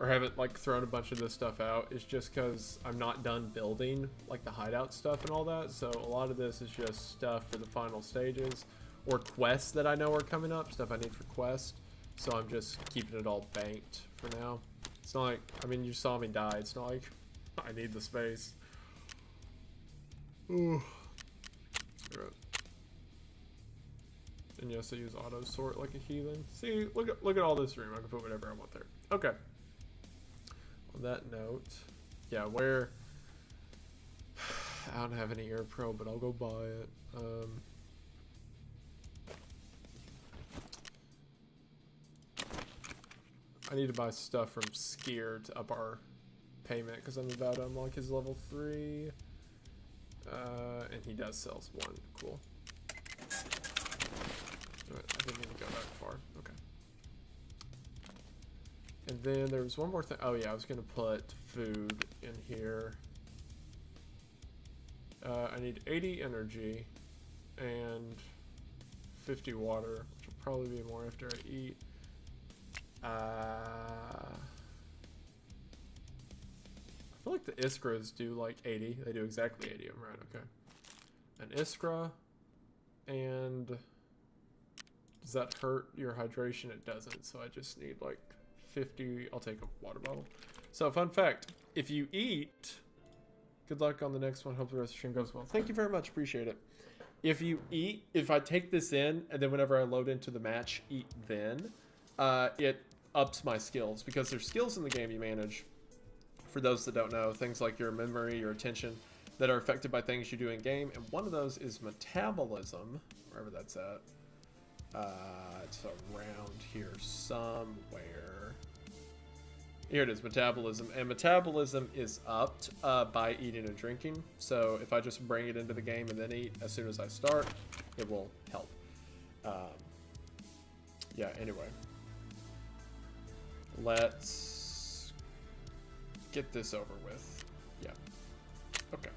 or haven't like thrown a bunch of this stuff out is just because I'm not done building like the hideout stuff and all that. So a lot of this is just stuff for the final stages or quests that I know are coming up, stuff I need for quests. So I'm just keeping it all banked for now. It's not like, I mean, you saw me die. It's not like I need the space. Ooh. Right. And yes, I use auto sort like a heathen. See, look at all this room. I can put whatever I want there. Okay. On that note, yeah, where I don't have any Air Pro, but I'll go buy it. I need to buy stuff from Skier to up our payment because I'm about to unlock his level 3. And he does sell one. Cool. I didn't need to go that far. Okay. And then there was one more thing. Oh yeah, I was gonna put food in here. I need 80 energy and 50 water, which will probably be more after I eat. I feel like the Iskras do like 80. They do exactly 80. I'm right. Okay. An Iskra, and does that hurt your hydration? It doesn't. So I just need like 50. I'll take a water bottle. So fun fact, if you eat, good luck on the next one. Hope the rest of the stream goes well. Thank you very much. Appreciate it. If you eat, if I take this in and then whenever I load into the match, eat then, it ups my skills because there's skills in the game you manage. For those that don't know, things like your memory, your attention that are affected by things you do in game. And one of those is metabolism, wherever that's at. It's around here somewhere. Here it is, metabolism. And metabolism is upped by eating and drinking. So if I just bring it into the game and then eat as soon as I start, it will help. Yeah, anyway. Let's get this over with. Yeah. Okay.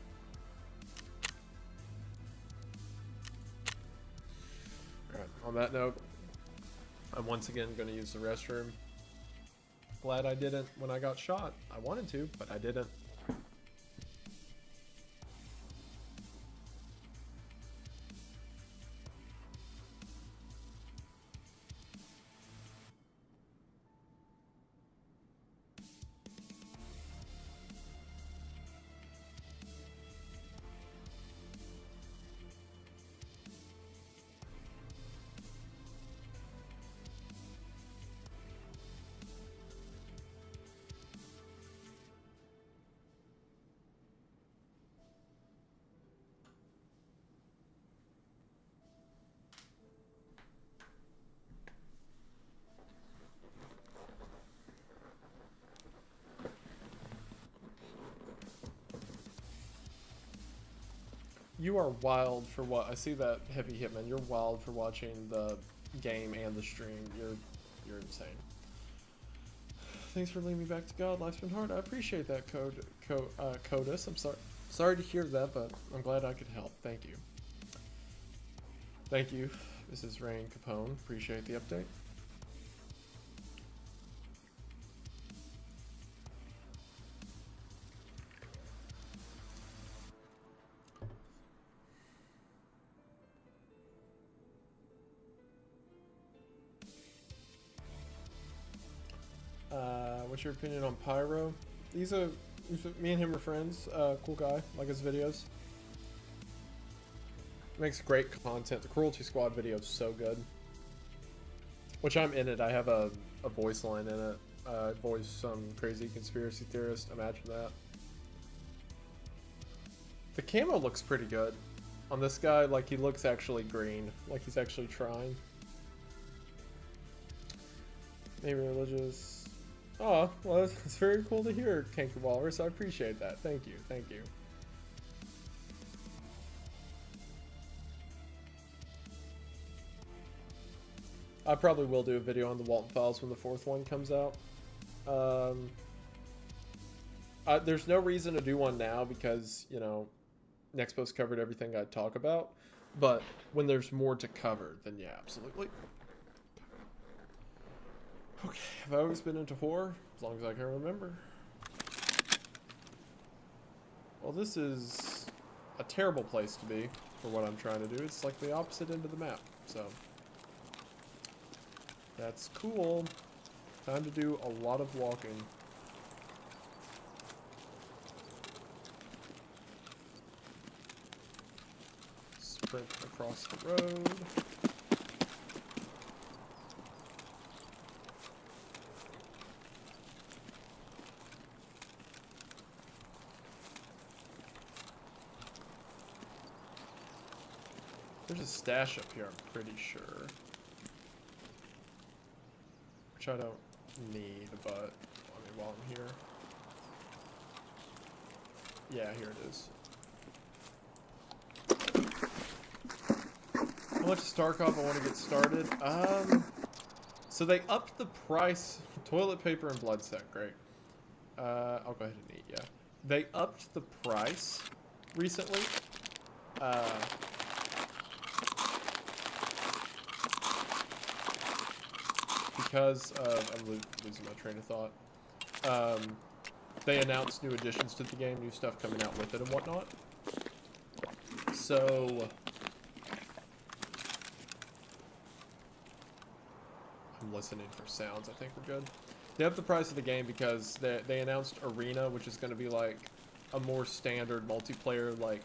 Alright, on that note, I'm once again going to use the restroom. Glad I didn't when I got shot. I wanted to, but I didn't. You are wild for what? I see that Heavy Hitman. You're wild for watching the game and the stream. You're insane. Thanks for leading me back to God. Life's been hard. I appreciate that, Codus. I'm sorry to hear that, but I'm glad I could help. Thank you. Thank you, Mrs. Rain Capone. Appreciate the update. What's your opinion on Pyro? Me and him are friends. Cool guy. Like his videos. Makes great content. The Cruelty Squad video is so good. Which I'm in it. I have a voice line in it. I voice some crazy conspiracy theorist. Imagine that. The camo looks pretty good. On this guy, like, he looks actually green. Like, he's actually trying. Maybe religious. Oh, well, it's very cool to hear, Tanky Walrus. I appreciate that. Thank you. Thank you. I probably will do a video on the Walton Files when the 4th one comes out. There's no reason to do one now because, you know, Next Post covered everything I'd talk about. But when there's more to cover, then yeah, absolutely. Okay, have I always been into horror? As long as I can remember. Well, this is a terrible place to be for what I'm trying to do. It's like the opposite end of the map, so... That's cool. Time to do a lot of walking. Sprint across the road. There's a stash up here, I'm pretty sure. Which I don't need, but I mean, while I'm here. Yeah, here it is. How much is Tarkov? I want to get started. So they upped the price. Toilet paper and blood set, great. I'll go ahead and eat, yeah. They upped the price recently. Because of, I'm losing my train of thought. They announced new additions to the game, new stuff coming out with it and whatnot. So I'm listening for sounds. I think we're good. They upped the price of the game because they announced Arena, which is going to be like a more standard multiplayer, like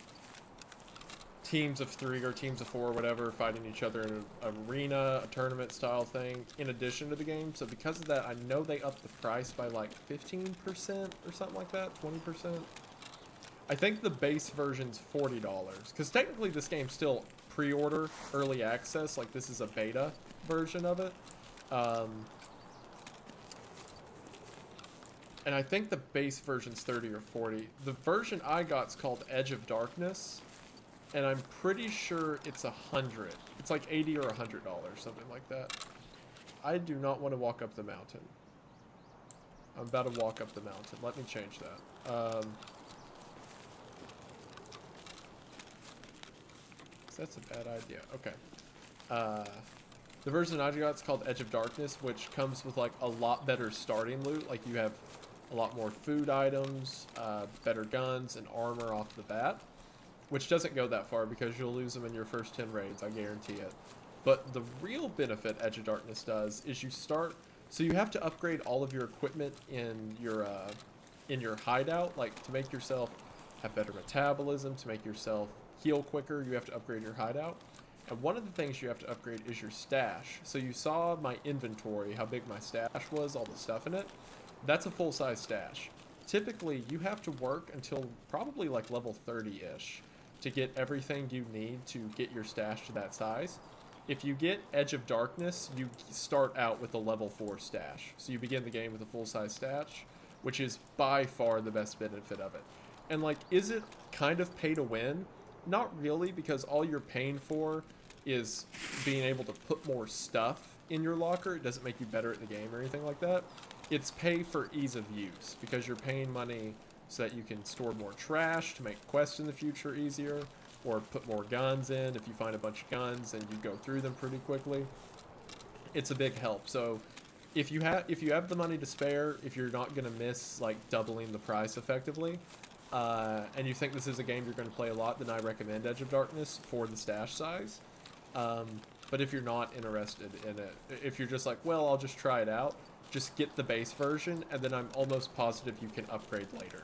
teams of 3 or teams of 4 or whatever fighting each other in an arena, a tournament style thing in addition to the game. So because of that, I know they upped the price by like 15% or something like that, 20%. I think the base version's $40 because technically this game's still pre-order, early access, like this is a beta version of it. And I think the base version's 30 or 40. The version I got's called Edge of Darkness. And I'm pretty sure it's 100. It's like $80 or $100, something like that. I do not want to walk up the mountain. I'm about to walk up the mountain. Let me change that. That's a bad idea. Okay. The version I got is called Edge of Darkness, which comes with like a lot better starting loot. Like you have a lot more food items, better guns, and armor off the bat. Which doesn't go that far because you'll lose them in your first 10 raids, I guarantee it. But the real benefit Edge of Darkness does is you start... So you have to upgrade all of your equipment in your hideout, like to make yourself have better metabolism, to make yourself heal quicker, you have to upgrade your hideout. And one of the things you have to upgrade is your stash. So you saw my inventory, how big my stash was, all the stuff in it. That's a full-size stash. Typically, you have to work until probably like level 30-ish. To get everything you need to get your stash to that size. If you get Edge of Darkness, you start out with a level 4 stash. So you begin the game with a full-size stash, which is by far the best benefit of it. And like, is it kind of pay to win? Not really, because all you're paying for is being able to put more stuff in your locker. It doesn't make you better at the game or anything like that. It's pay for ease of use, because you're paying money so that you can store more trash to make quests in the future easier, or put more guns in. If you find a bunch of guns and you go through them pretty quickly, it's a big help. So if you have the money to spare, if you're not going to miss like doubling the price effectively, and you think this is a game you're going to play a lot, then I recommend Edge of Darkness for the stash size. But if you're not interested in it, if you're just like, well, I'll just try it out, just get the base version, and then I'm almost positive you can upgrade later.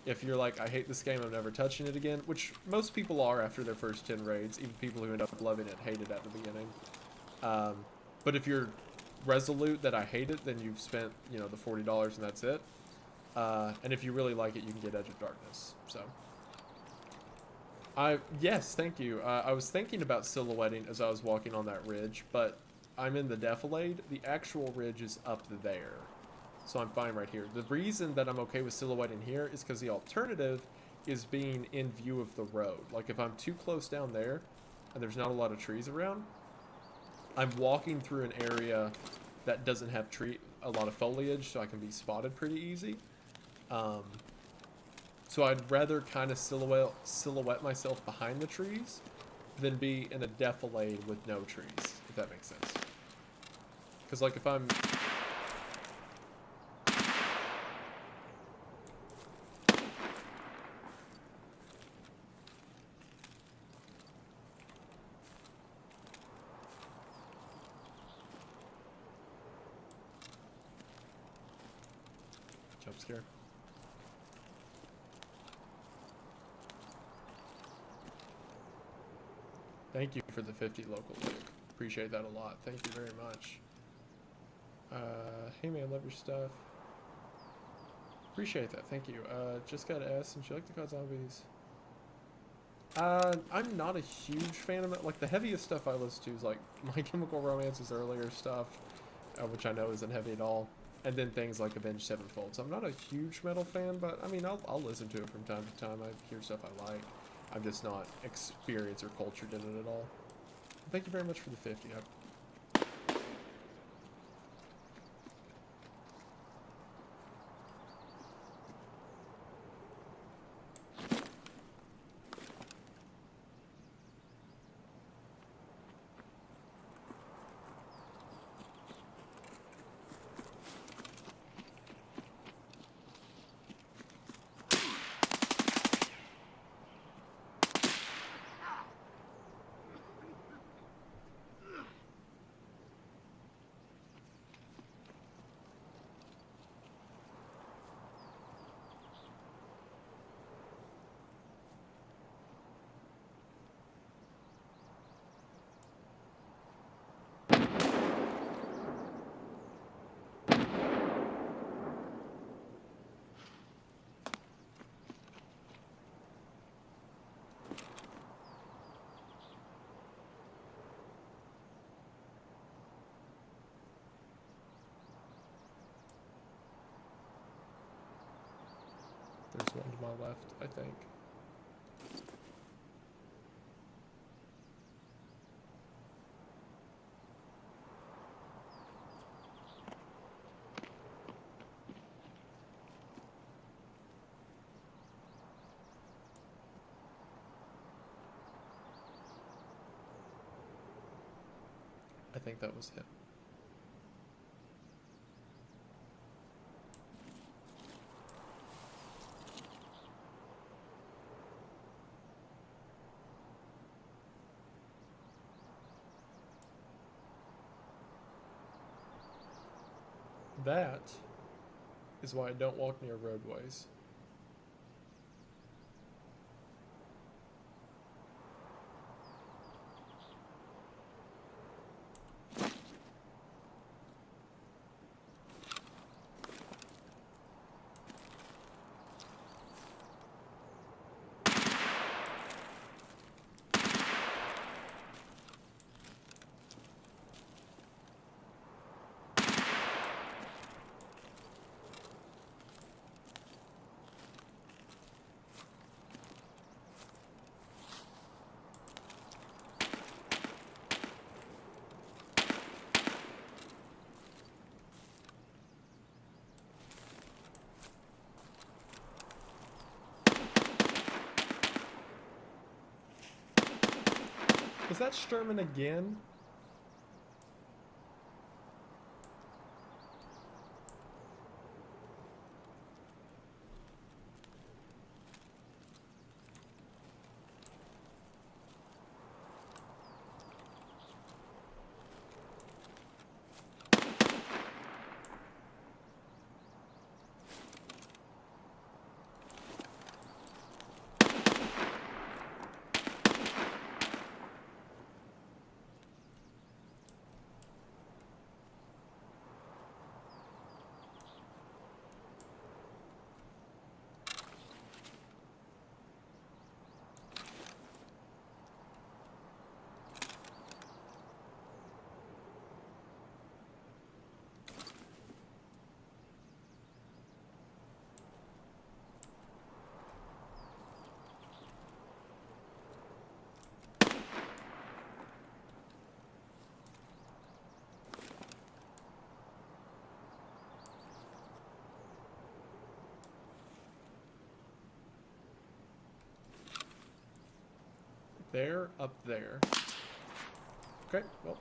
If you're like, I hate this game, I'm never touching it again, which most people are after their first 10 raids, even people who end up loving it hate it at the beginning. But if you're resolute that I hate it, then you've spent, you know, the $40 and that's it. And if you really like it, you can get Edge of Darkness. So, yes, thank you. I was thinking about silhouetting as I was walking on that ridge, but I'm in the defilade. The actual ridge is up there. So I'm fine right here. The reason that I'm okay with silhouetting here is because the alternative is being in view of the road. Like if I'm too close down there and there's not a lot of trees around, I'm walking through an area that doesn't have a lot of foliage, so I can be spotted pretty easy. So I'd rather kind of silhouette myself behind the trees than be in a defilade with no trees, if that makes sense. Because like if I'm... Jump scare. Thank you for the 50 local Luke. Appreciate that a lot. Thank you very much. Hey man, love your stuff. Appreciate that. Thank you. Just got to ask, since you like to call zombies. I'm not a huge fan of it. Like the heaviest stuff I listen to is like My Chemical Romance's earlier stuff, which I know isn't heavy at all. And then things like Avenged Sevenfold. So I'm not a huge metal fan, but I mean, I'll listen to it from time to time. I hear stuff I like. I'm just not experienced or cultured in it at all. Thank you very much for the 50. There's one to my left, I think. I think that was him. That is why I don't walk near roadways. Was that Sturman again? there, up there. Okay, well.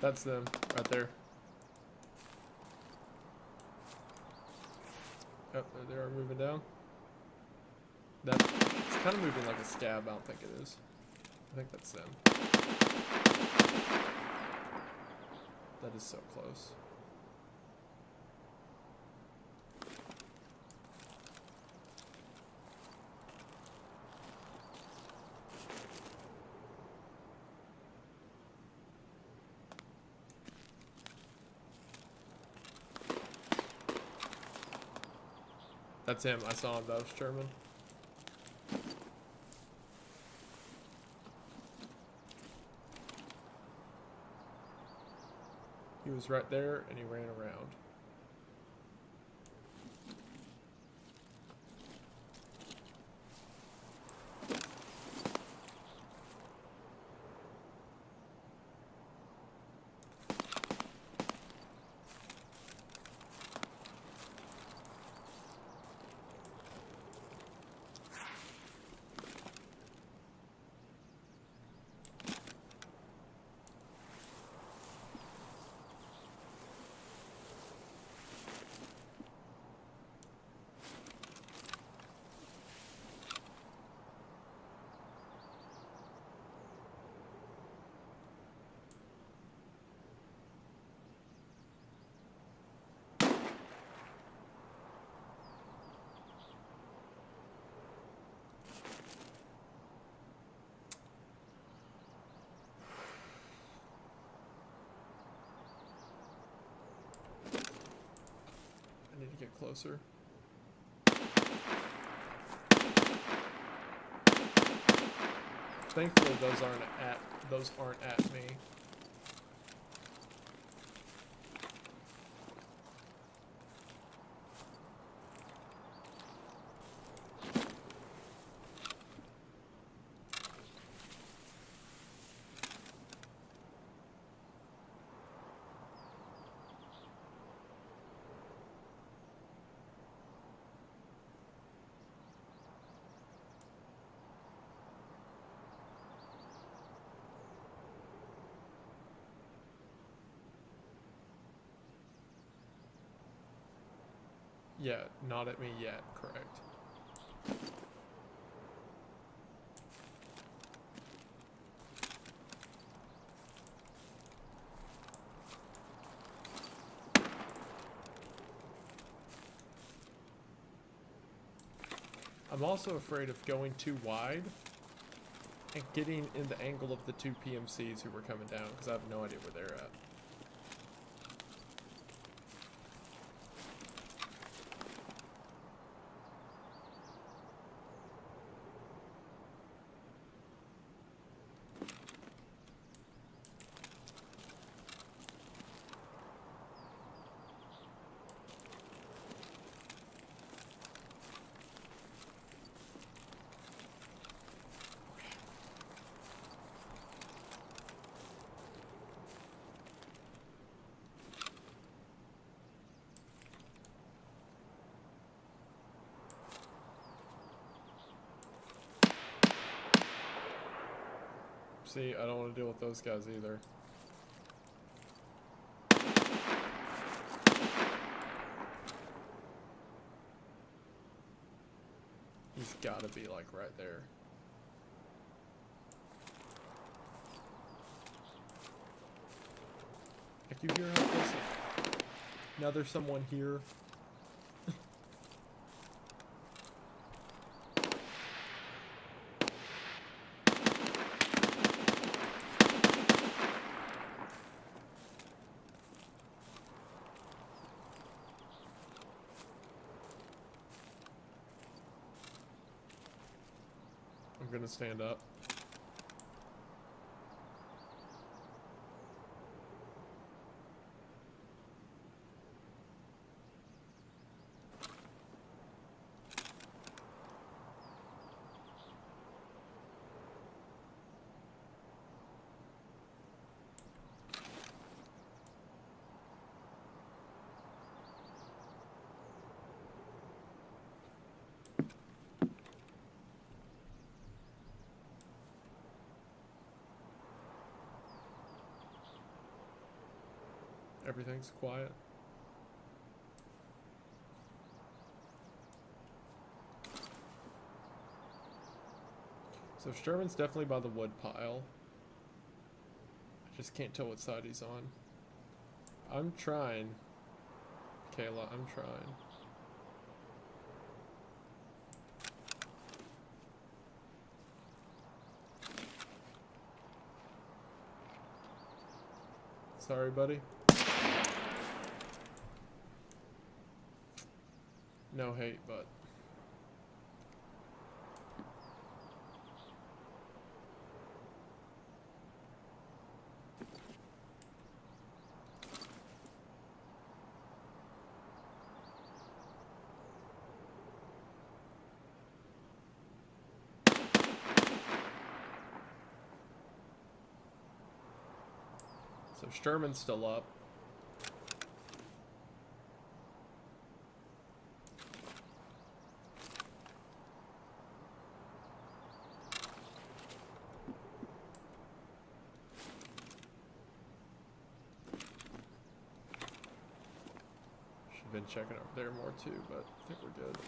That's them, right there. Oh, they are moving down. It's kind of moving like a scab. I don't think it is. I think that's them. That is so close. That's him. I saw him. That was Sherman. He was right there, and he ran around. I need to get closer. Thankfully, those aren't at me. Yeah, not at me yet, correct. I'm also afraid of going too wide and getting in the angle of the two PMCs who were coming down, because I have no idea where they're at. See, I don't want to deal with those guys either. He's gotta be like right there. Like, you hear how close? Now there's someone here. I'm gonna stand up. Everything's quiet. So Sherman's definitely by the wood pile. I just can't tell what side he's on. I'm trying. Kayla, I'm trying. Sorry, buddy. No hate, but so Sturman's still up. Been checking over there more too, but I think we're good.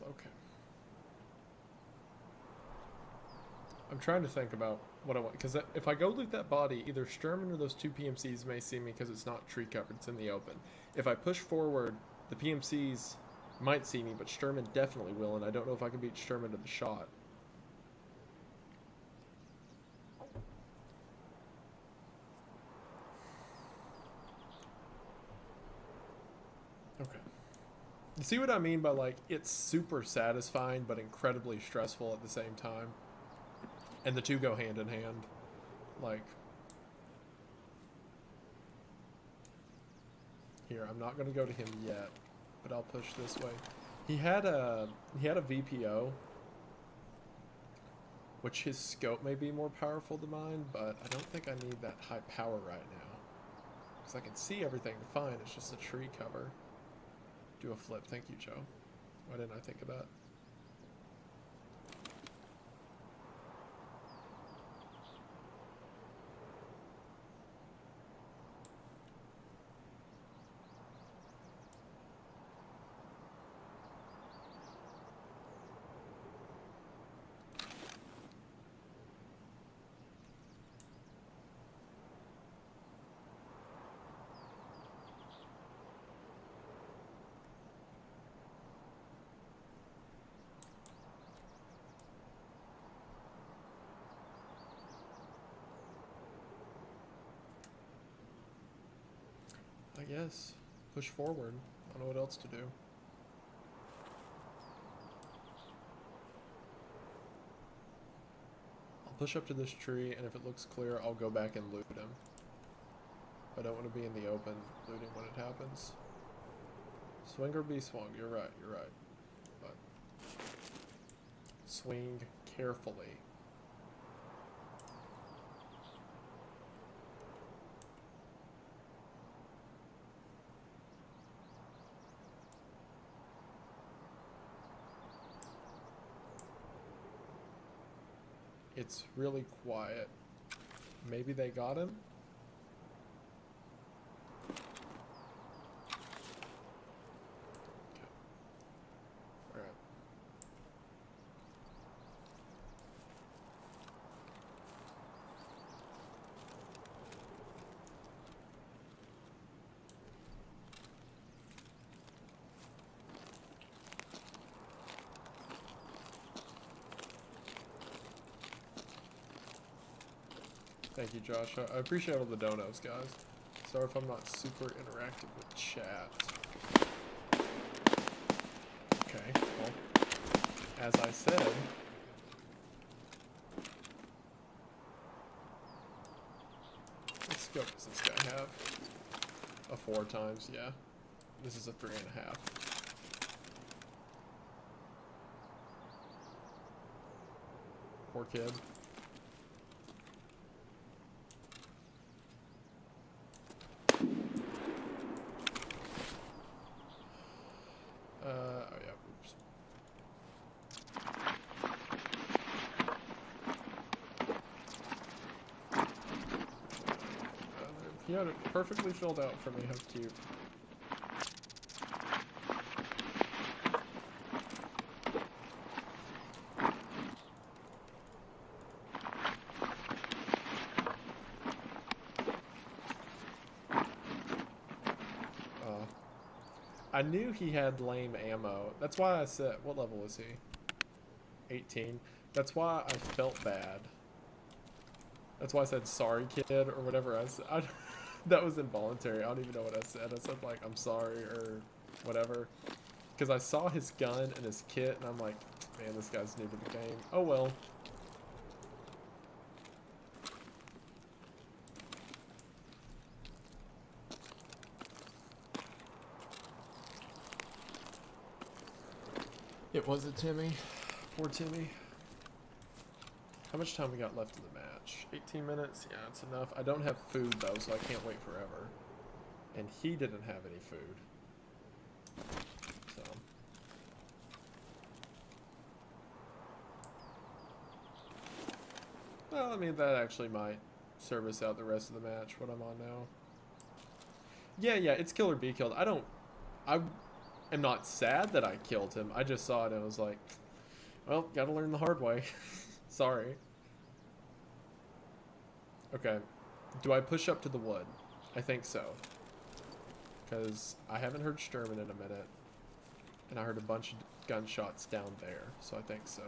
Okay. I'm trying to think about what I want, because if I go loot that body, either Sturman or those two PMCs may see me because it's not tree covered, it's in the open. If I push forward, the PMCs might see me, but Sturman definitely will, and I don't know if I can beat Sturman to the shot. Okay. You see what I mean by, like, it's super satisfying, but incredibly stressful at the same time? And the two go hand in hand. Like, here, I'm not going to go to him yet, but I'll push this way. He had a VPO, which his scope may be more powerful than mine, but I don't think I need that high power right now. Because I can see everything fine, it's just a tree cover. Do a flip, thank you, Joe. Why didn't I think of that? I guess. Push forward. I don't know what else to do. I'll push up to this tree, and if it looks clear, I'll go back and loot him. I don't want to be in the open looting when it happens. Swing or be swung. You're right, you're right. But swing carefully. It's really quiet. Maybe they got him? Okay. Alright. Thank you, Josh. I appreciate all the donos, guys. Sorry if I'm not super interactive with chat. Okay, well, as I said, what scope does this guy have? A 4 times, yeah. This is a 3.5. Poor kid. Oh yeah, oops. He had it perfectly filled out for me, how cute. I knew he had lame ammo. That's why I said, what level was he? 18. That's why I felt bad. That's why I said sorry kid or whatever I said. That was involuntary. I don't even know what I said. I said like I'm sorry or whatever. Because I saw his gun and his kit and I'm like, man, this guy's new to the game. Oh well. It was a Timmy. Poor Timmy. How much time we got left in the match? 18 minutes? Yeah, it's enough. I don't have food though, so I can't wait forever. And he didn't have any food. So. Well, I mean, that actually might service out the rest of the match, what I'm on now. Yeah, it's kill or be killed. I am not sad that I killed him. I just saw it and I was like, well, gotta learn the hard way. Sorry. Okay. Do I push up to the wood? I think so. Because I haven't heard Sturman in a minute. And I heard a bunch of gunshots down there. So I think so.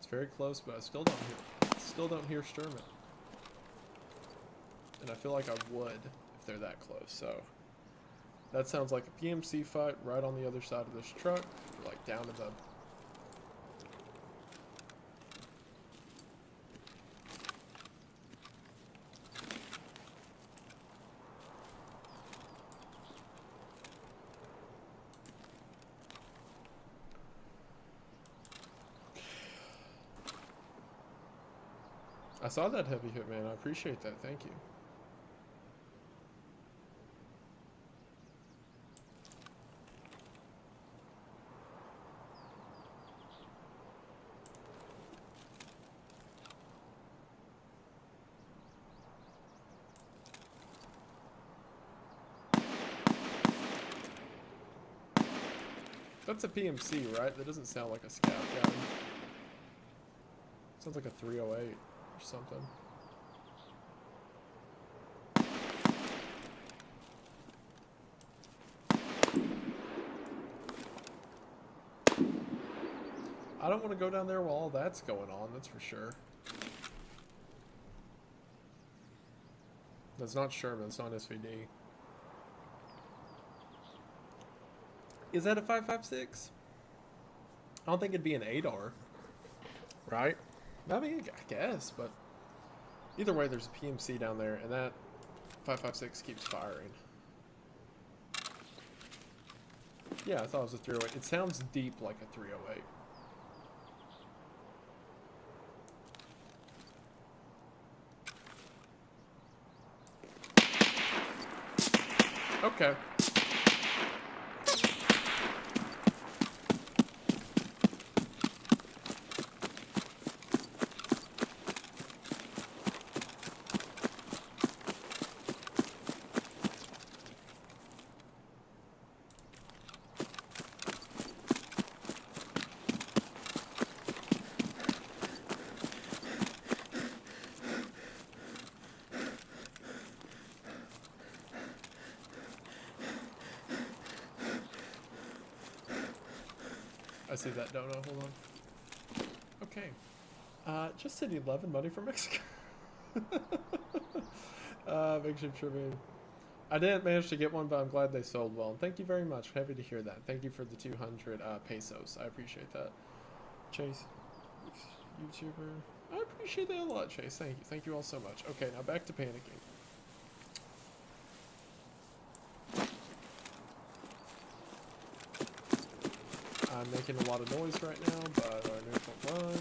Very close, but I still don't hear Sturman. And I feel like I would if they're that close, so that sounds like a PMC fight right on the other side of this truck, like down to the I saw that heavy hit, man. I appreciate that. Thank you. That's a PMC, right? That doesn't sound like a scout gun. Sounds like a 308 or something. I don't want to go down there while all that's going on, that's for sure. That's not Sherman, it's not SVD. Is that a 5.56? I don't think it'd be an 8R. Right? I mean, I guess, but either way, there's a PMC down there, and that 5.56 keeps firing. Yeah, I thought it was a 308. It sounds deep like a 308. Okay. see that dono. Hold on. Okay. Just said 11 money from Mexico. Makeshift tribune. I didn't manage to get one, but I'm glad they sold well. And thank you very much. Happy to hear that. Thank you for the 200 pesos. I appreciate that. Chase, YouTuber. I appreciate that a lot, Chase. Thank you. Thank you all so much. Okay, now back to panicking. I'm making a lot of noise right now, but our neutral run.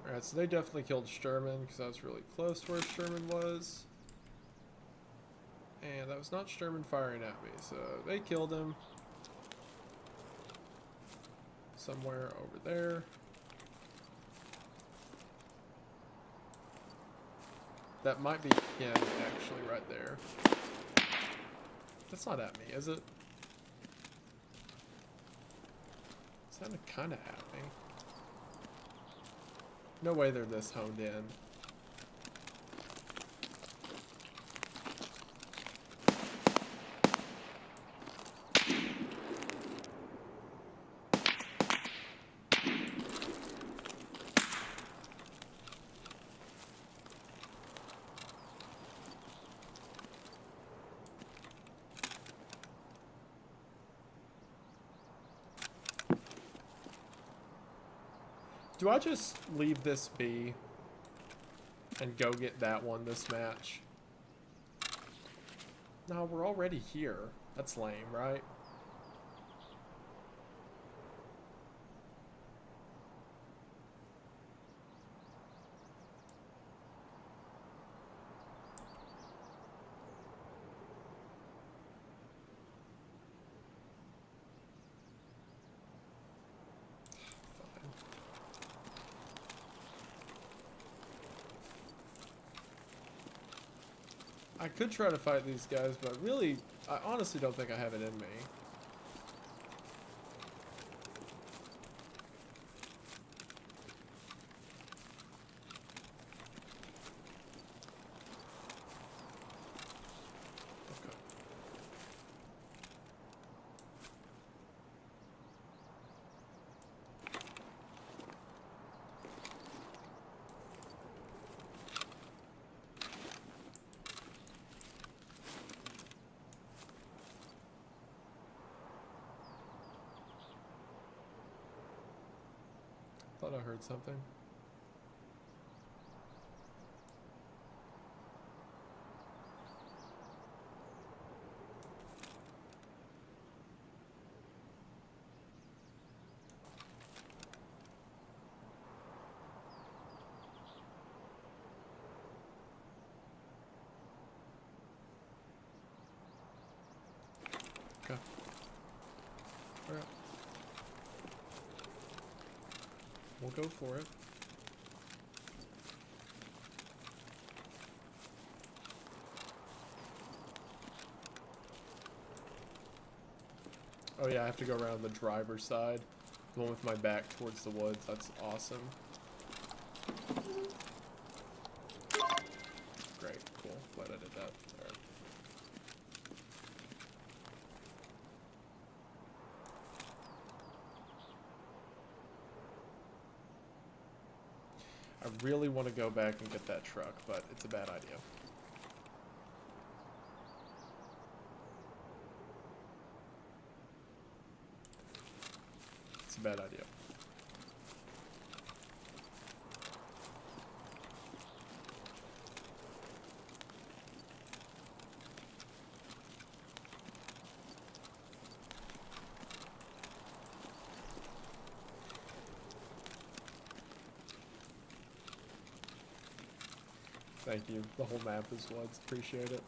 Alright, so they definitely killed Sherman because I was really close to where Sherman was. And that was not Sherman firing at me, so they killed him. Somewhere over there. That might be him, actually, right there. That's not at me, is it? Is that kind of at me? No way they're this honed in. Do I just leave this be and go get that one this match? No, we're already here. That's lame, right? I could try to fight these guys, but really, I honestly don't think I have it in me. Okay. Thought I heard something. Okay. All right. We'll go for it. Oh yeah, I have to go around the driver's side. The one with my back towards the woods. That's awesome. Great, cool. Glad I did that. All right. I really want to go back and get that truck, but it's a bad idea. It's a bad idea. Thank you. The whole map is woods. Appreciate it.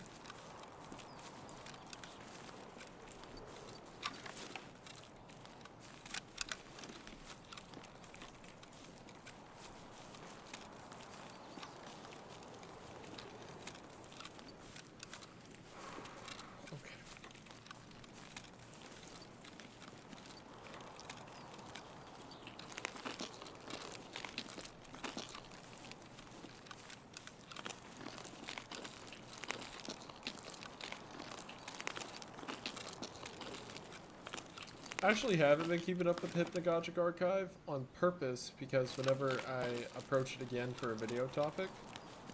actually haven't been keeping up with the Hypnagogic archive on purpose because whenever I approach it again for a video topic,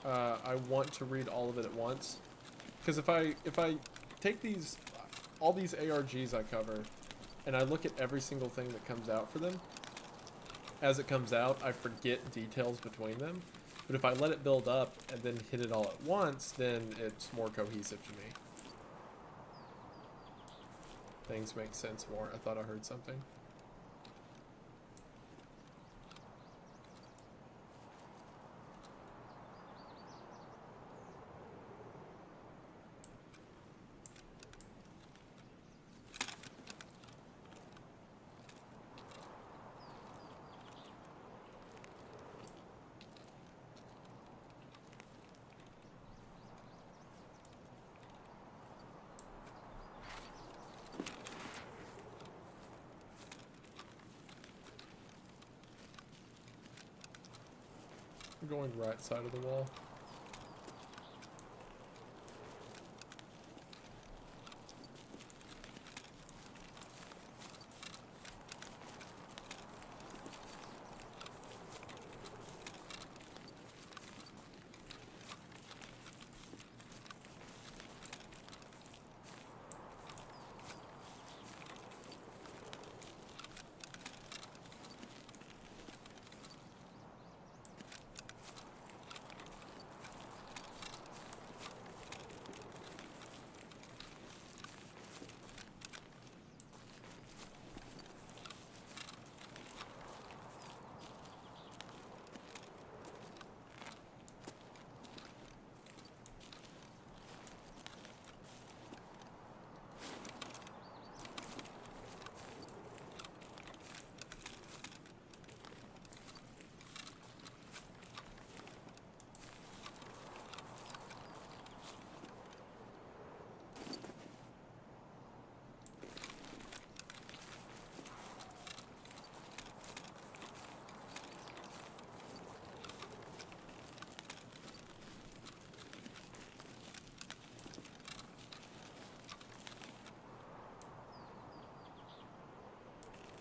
I want to read all of it at once. Because if I take all these ARGs I cover, and I look at every single thing that comes out for them, as it comes out, I forget details between them. But if I let it build up and then hit it all at once, then it's more cohesive to me. Things make sense more. I thought I heard something. I'm going right side of the wall.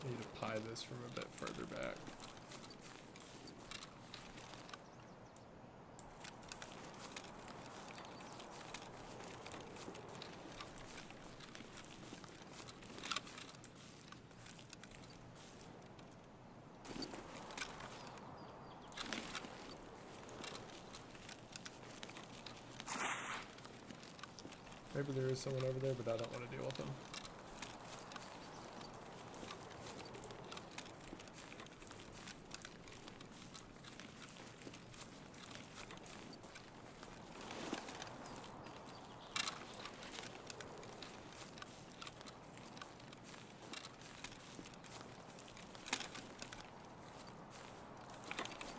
I need to pie this from a bit further back. Maybe there is someone over there, but I don't want to deal with them.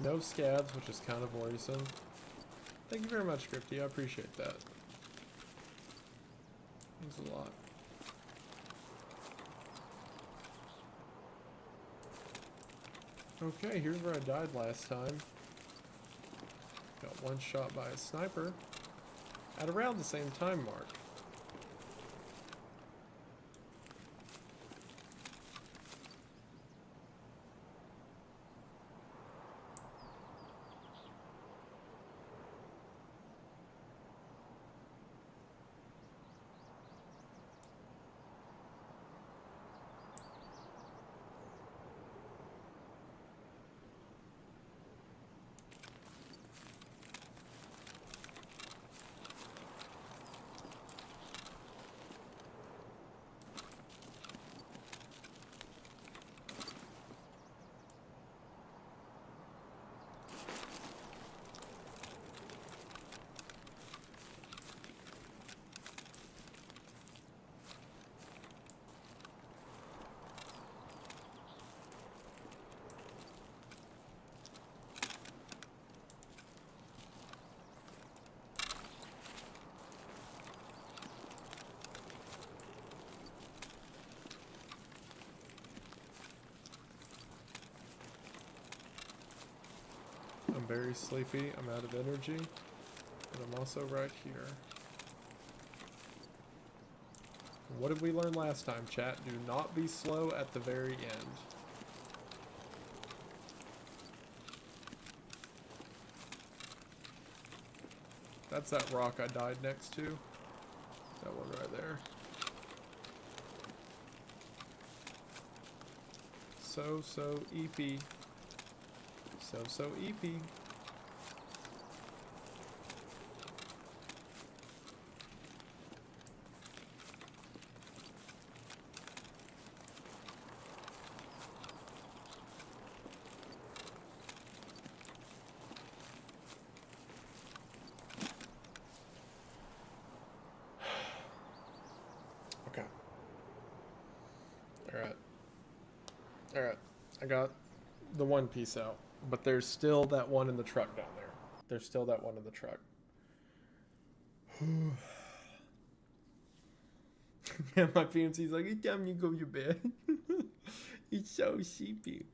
No scabs, which is kind of worrisome. Thank you very much, Crypty. I appreciate that. Thanks a lot. Okay, here's where I died last time. Got one shot by a sniper at around the same time mark. I'm very sleepy, I'm out of energy, but I'm also right here. What did we learn last time, chat? Do not be slow at the very end. That's that rock I died next to. That one right there. So EP. So EP. Okay. Alright. I got the one piece out. But there's still that one in the truck down there. There's still that one in the truck. Yeah, my PMC's like, it's time you go to bed. It's so sleepy.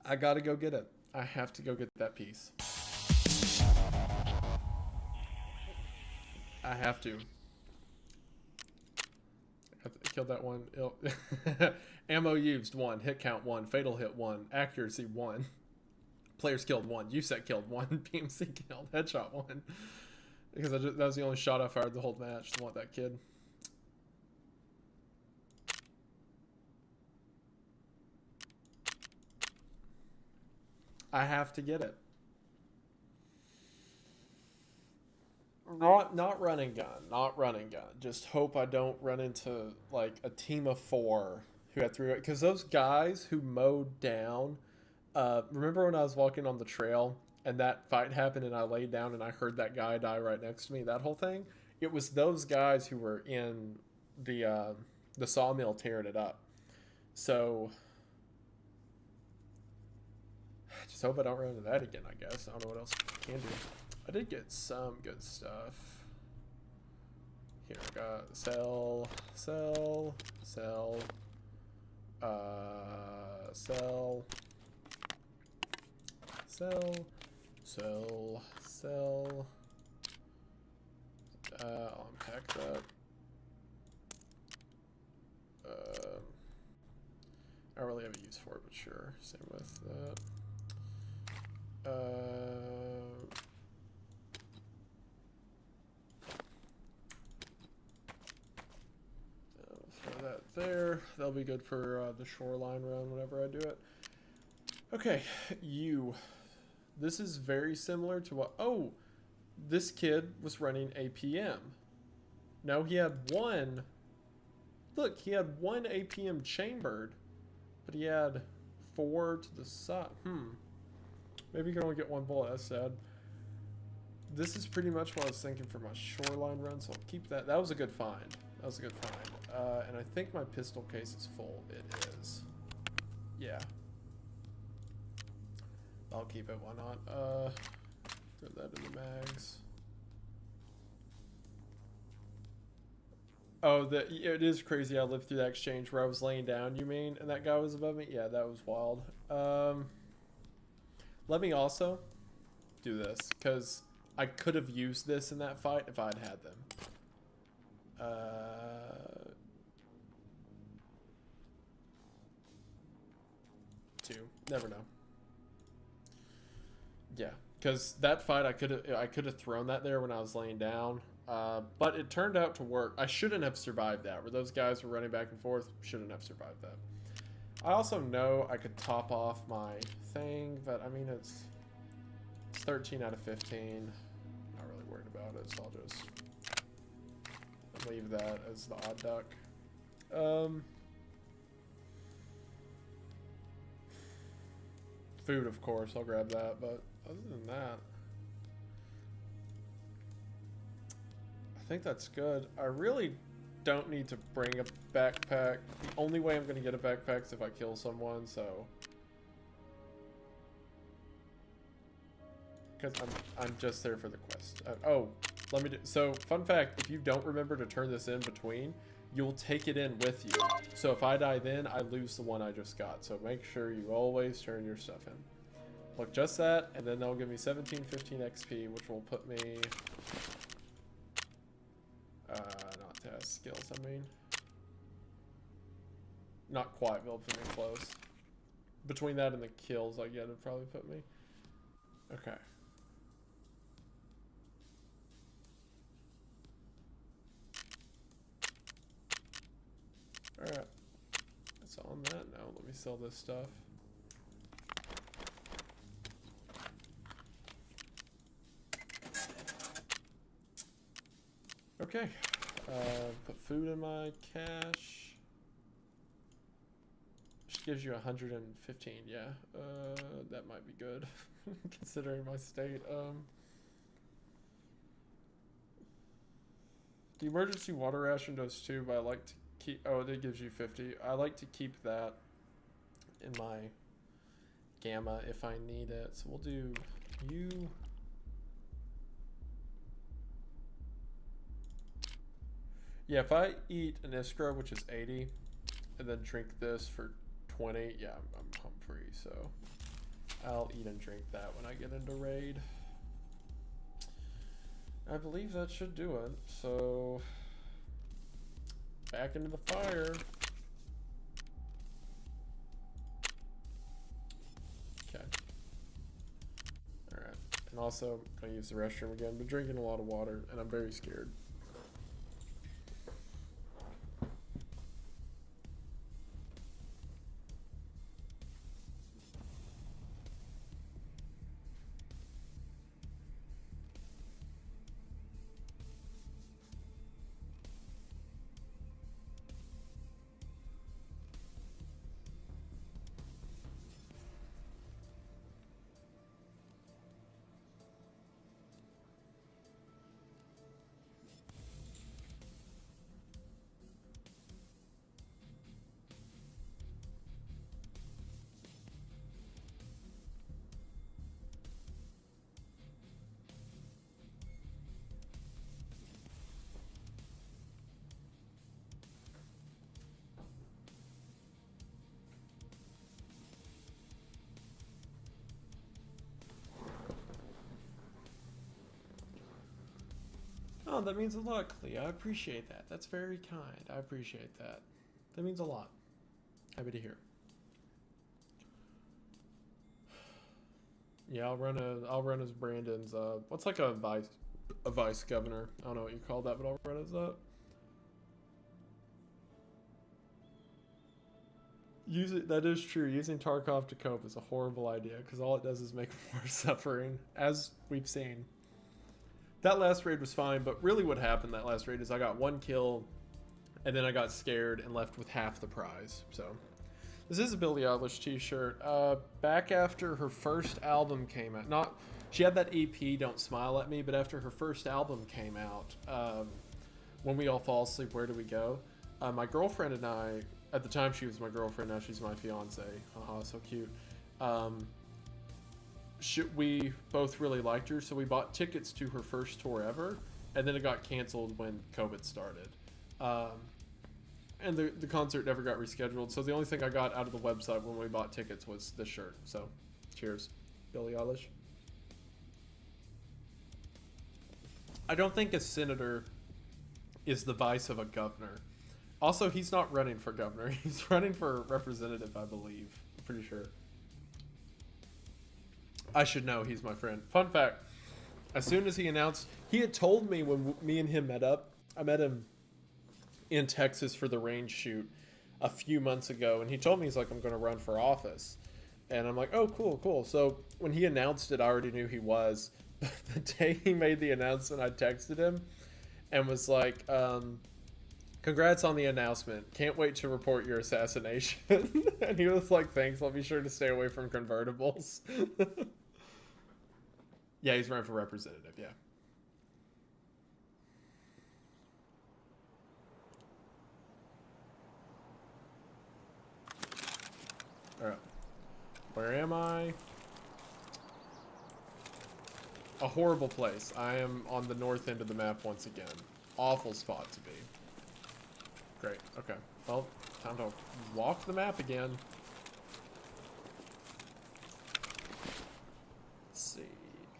I gotta go get it. I have to go get that piece. I have to. Killed that one. Ammo used 1. Hit count 1. Fatal hit 1. Accuracy 1. Players killed 1. USEC killed 1. PMC killed. Headshot 1. Because that was the only shot I fired the whole match. I want that kid. I have to get it. Not running gun. Not running gun. Just hope I don't run into like a team of 4 who had 3. Because those guys who mowed down. Remember when I was walking on the trail and that fight happened and I laid down and I heard that guy die right next to me? That whole thing. It was those guys who were in the sawmill tearing it up. So just hope I don't run into that again. I guess I don't know what else I can do. I did get some good stuff. Here I got sell, sell, sell, sell, sell, sell, sell. I'll unpack that. I don't really have a use for it, but sure. Same with that. Throw that there. That'll be good for the shoreline run whenever I do it. Okay, this is very similar to what... Oh, this kid was running APM. Now he had one... Look, he had one APM chambered, but he had 4 to the side. Maybe you can only get 1 bullet, that's sad. This is pretty much what I was thinking for my shoreline run, so I'll keep that. That was a good find. That was a good find. And I think my pistol case is full. It is. Yeah. I'll keep it, why not? Throw that in the mags. Oh, it is crazy I lived through that exchange where I was laying down, you mean? And that guy was above me? Yeah, that was wild. Let me also do this, because I could have used this in that fight if I'd had them. 2. Never know. Yeah, because that fight I could have thrown that there when I was laying down, but it turned out to work. I shouldn't have survived that. Where those guys were running back and forth, shouldn't have survived that. I also know I could top off my thing, but I mean it's 13 out of 15. Not really worried about it, so I'll just leave that as the odd duck. Food, of course, I'll grab that, but other than that, I think that's good. I really don't need to bring a backpack. The only way I'm going to get a backpack is if I kill someone, so... Because I'm just there for the quest. Let me do... So, fun fact, if you don't remember to turn this in between, you'll take it in with you. So if I die then, I lose the one I just got. So make sure you always turn your stuff in. Look, just that, and then they'll give me 1715 XP, which will put me... not test skills, I mean. Not quite, but it'll put me close. Between that and the kills I get, it'd probably put me. Okay. Alright. That's on that now. Let me sell this stuff. Okay. Put food in my cash. Which gives you 115. Yeah. That might be good. Considering my state. The emergency water ration does too, but I like to keep... Oh, it gives you 50. I like to keep that in my gamma if I need it. So we'll do you... Yeah, if I eat an Iskra, which is 80, and then drink this for 20, yeah, I'm home free, so I'll eat and drink that when I get into raid. I believe that should do it, so back into the fire. Okay. Alright, and also, I'm gonna use the restroom again. I've been drinking a lot of water, and I'm very scared. Oh, that means a lot, Clea. I appreciate that. That's very kind. I appreciate that. That means a lot. Happy to hear. Yeah, I'll run as Brandon's what's like a vice governor. I don't know what you call that, but I'll run as that. That is true. Using Tarkov to cope is a horrible idea because all it does is make more suffering, as we've seen. That last raid was fine, but really what happened that last raid is I got 1 kill, and then I got scared and left with half the prize. So, this is a Billie Eilish t-shirt. Back after her first album came out, she had that EP, Don't Smile at Me, but after her first album came out, When We All Fall Asleep, Where Do We Go? My girlfriend and I, at the time she was my girlfriend, now she's my fiance. Haha, so cute. We both really liked her, so we bought tickets to her first tour ever, and then it got canceled when COVID started. And the concert never got rescheduled, so the only thing I got out of the website when we bought tickets was this shirt. So, cheers, Billie Eilish. I don't think a senator is the vice of a governor. Also, he's not running for governor. He's running for representative, I believe. I'm pretty sure. I should know, he's my friend. Fun fact, as soon as he announced, he had told me when me and him met up, I met him in Texas for the range shoot a few months ago, and he told me, he's like, I'm going to run for office. And I'm like, oh, cool, cool. So when he announced it, I already knew he was. But the day he made the announcement, I texted him and was like, congrats on the announcement. Can't wait to report your assassination. And he was like, thanks, I'll be sure to stay away from convertibles. Yeah, he's running for representative, yeah. Alright. Where am I? A horrible place. I am on the north end of the map once again. Awful spot to be. Great, okay. Well, time to walk the map again. Let's see.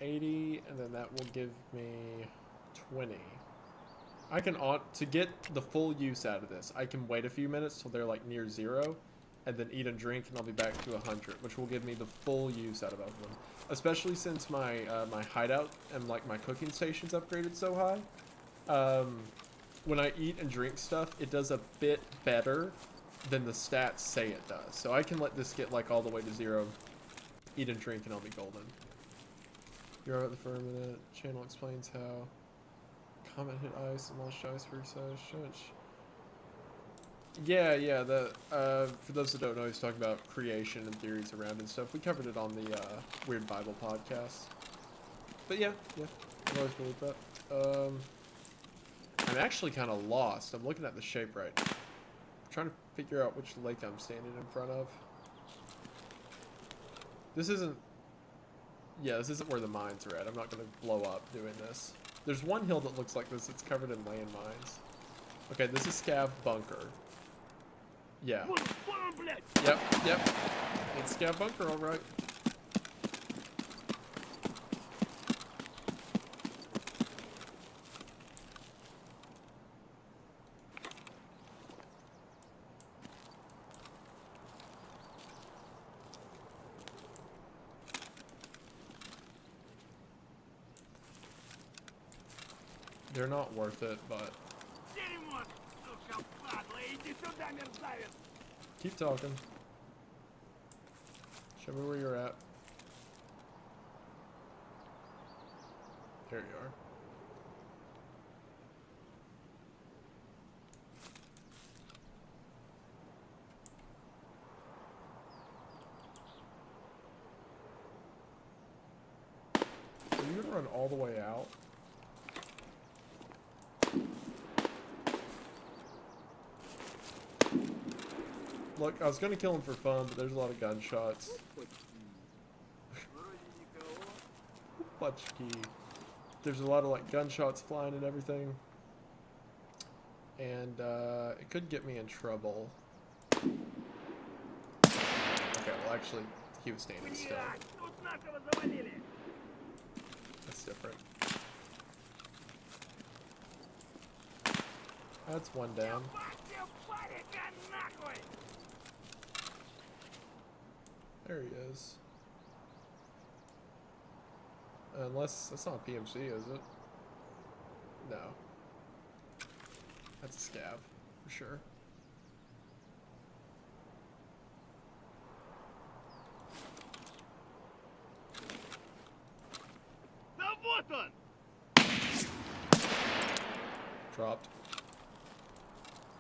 80, and then that will give me 20. I can to get the full use out of this, I can wait a few minutes till they're like near 0, and then eat and drink, and I'll be back to 100, which will give me the full use out of both of them. Especially since my my hideout and like my cooking station's upgraded so high. When I eat and drink stuff, it does a bit better than the stats say it does. So I can let this get like all the way to 0, eat and drink, and I'll be golden. You're out for a minute. Channel explains how comet hit ice and launched iceberg size. Yeah, the for those that don't know, he's talking about creation and theories around it and stuff. We covered it on the Weird Bible podcast. But yeah, I've always believed that. I'm actually kind of lost. I'm looking at the shape right now. I'm trying to figure out which lake I'm standing in front of. This isn't where the mines are at. I'm not going to blow up doing this. There's one hill that looks like this. It's covered in landmines. Okay, this is Scav Bunker. Yeah. Yep. It's Scav Bunker, alright. They're not worth it, but... Keep talking. Show me where you're at. There you are. Are you gonna run all the way out? Look, I was gonna kill him for fun, but there's a lot of gunshots. Butchki. There's a lot of like gunshots flying and everything. And it could get me in trouble. Okay, well actually, he was standing still. That's different. That's one down. There he is. Unless, that's not a PMC, is it? No. That's a scav, for sure. Dropped.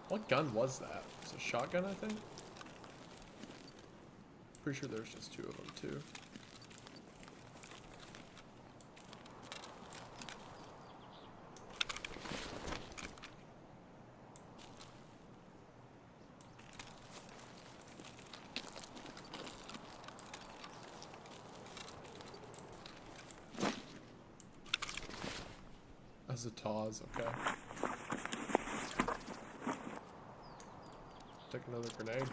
What gun was that? It's a shotgun, I think? Pretty sure there's just 2 of them, too. That's a Taz, okay. Take another grenade.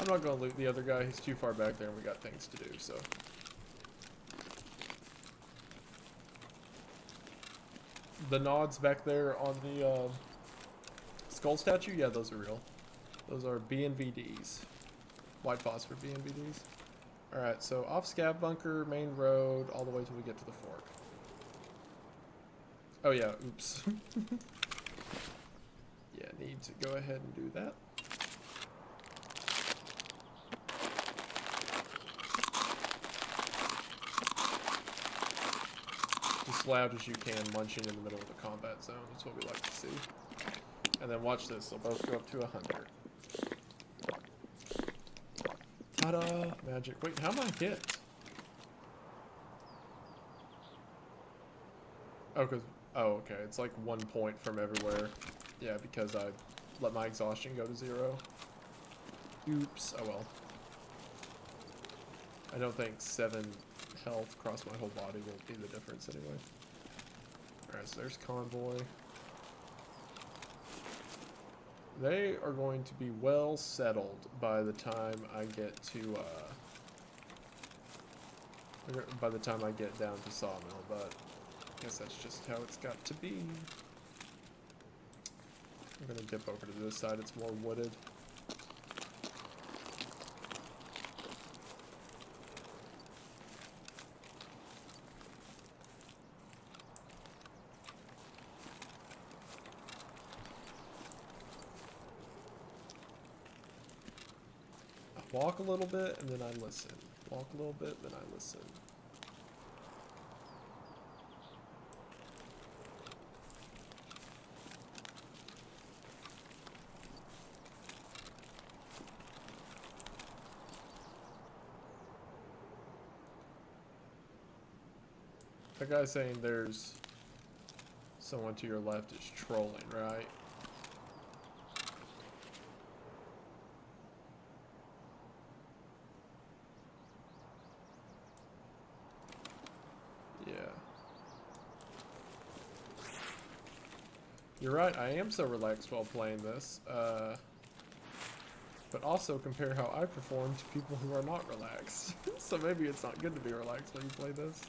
I'm not gonna loot the other guy, he's too far back there and we got things to do, so. The nods back there on the skull statue, yeah, those are real. Those are BNVDs. White phosphor BNVDs. Alright, so off Scav Bunker, main road, all the way till we get to the fork. Oh yeah, oops. Yeah, need to go ahead and do that. As loud as you can, munching in the middle of the combat zone. That's what we like to see. And then watch this, they'll both go up to 100. Ta-da! Magic. Wait, how am I hit? Oh, okay, it's like 1 point from everywhere. Yeah, because I let my exhaustion go to 0. Oops, oh well. I don't think 7 health across my whole body will be the difference anyway. Alright, so there's convoy. They are going to be well settled by the time I get to, by the time I get down to Sawmill, but I guess that's just how it's got to be. I'm gonna dip over to this side, it's more wooded. I walk a little bit and then I listen. Walk a little bit, then I listen. That guy saying there's someone to your left is trolling, right? Yeah. You're right, I am so relaxed while playing this. But also compare how I perform to people who are not relaxed. So maybe it's not good to be relaxed when you play this.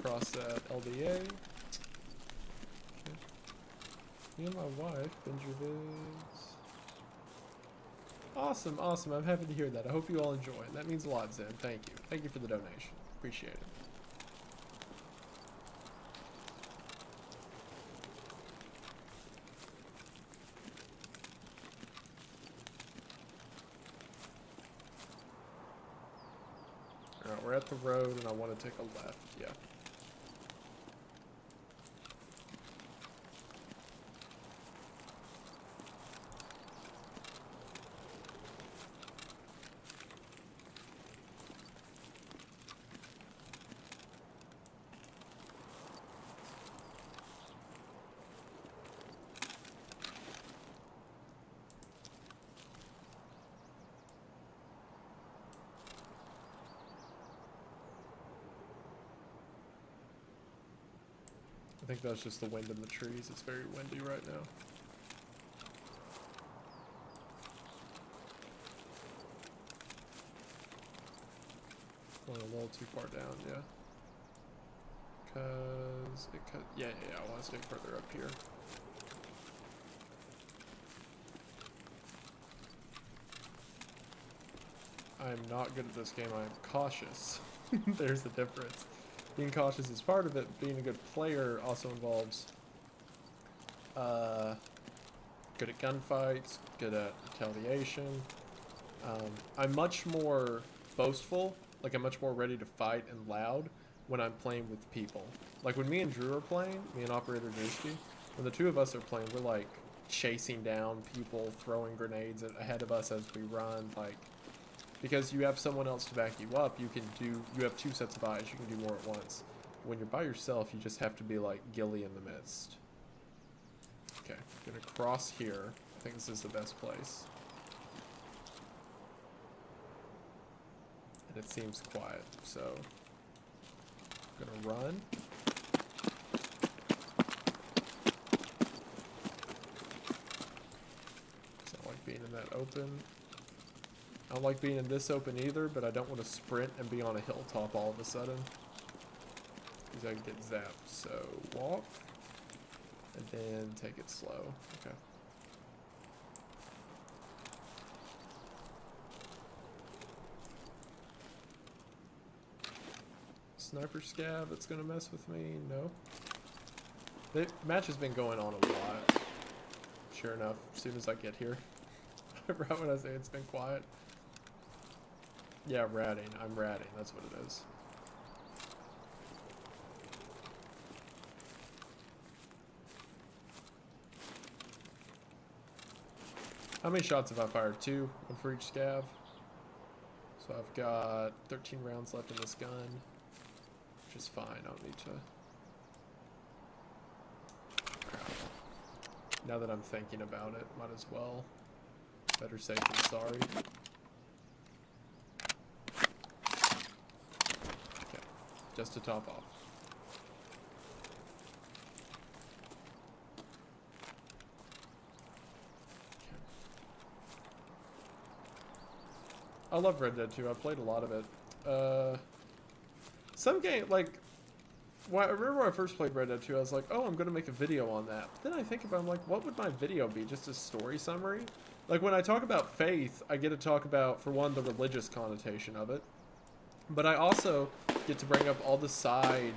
Across that LDA. Okay. Me and my wife, Benjavids. Awesome, awesome. I'm happy to hear that. I hope you all enjoy. That means a lot, Zen. Thank you. Thank you for the donation. Appreciate it. Alright, we're at the road and I want to take a left. Yeah. I think that's just the wind in the trees. It's very windy right now. Going a little too far down, yeah. Cause it could, yeah, I want to stay further up here. I'm not good at this game. I'm cautious. There's the difference. Being cautious is part of it. Being a good player also involves good at gunfights, good at retaliation. I'm much more boastful. Like, I'm much more ready to fight and loud when I'm playing with people. Like, when me and Drew are playing, me and Operator Drewski, when the two of us are playing, we're, like, chasing down people, throwing grenades ahead of us as we run, like... Because you have someone else to back you up, you have two sets of eyes, you can do more at once. When you're by yourself, you just have to be like Gilly in the mist. Okay, I'm gonna cross here. I think this is the best place. And it seems quiet, so I'm gonna run. It's not like being in that open. I don't like being in this open either, but I don't want to sprint and be on a hilltop all of a sudden. Because I can get zapped. So, walk. And then take it slow. Okay. Sniper scav that's going to mess with me? No. The match has been going on a lot. Sure enough, as soon as I get here. Right when I say it's been quiet. Yeah, ratting. I'm ratting. That's what it is. How many shots have I fired? 2, 1 for each scav. So I've got 13 rounds left in this gun, which is fine. I don't need to. Crap. Now that I'm thinking about it, might as well. Better safe than sorry. Okay, just to top off. I love Red Dead 2. I played a lot of it. Some game, like, I remember when I first played Red Dead 2, I was like, oh, I'm going to make a video on that. But then I think about it, I'm like, what would my video be? Just a story summary? Like, when I talk about faith, I get to talk about, for one, the religious connotation of it. But I also get to bring up all the side,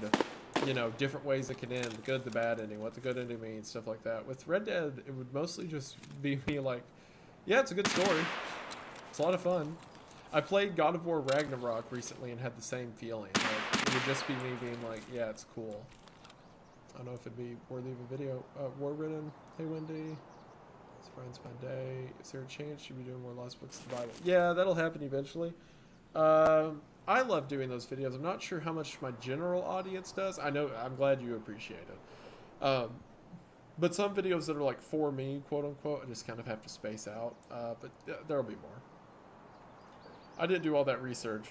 you know, different ways it can end. The good, the bad ending, what the good ending means, stuff like that. With Red Dead, it would mostly just be me like, yeah, it's a good story. It's a lot of fun. I played God of War Ragnarok recently and had the same feeling. Like, it would just be me being like, yeah, it's cool. I don't know if it'd be worthy of a video. War-ridden. Hey, Wendy. This brightens my day. Is there a chance you'll be doing more Lost Books of the Bible? Yeah, that'll happen eventually. I love doing those videos. I'm not sure how much my general audience does. I know, I'm glad you appreciate it. But some videos that are like for me, quote unquote, I just kind of have to space out. But there'll be more. I didn't do all that research,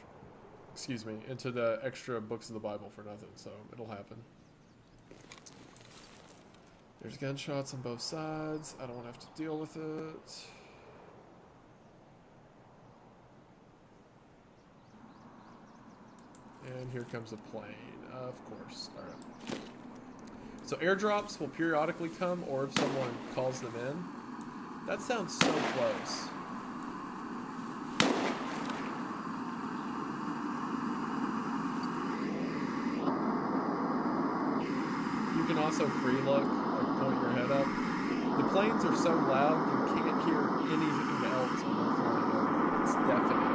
excuse me, into the extra books of the Bible for nothing, so it'll happen. There's gunshots on both sides. I don't want to have to deal with it. And here comes a plane, of course. All right. So airdrops will periodically come, or if someone calls them in. That sounds so close. You can also free look, like point your head up. The planes are so loud you can't hear anything else when they're flying over. It's deafening.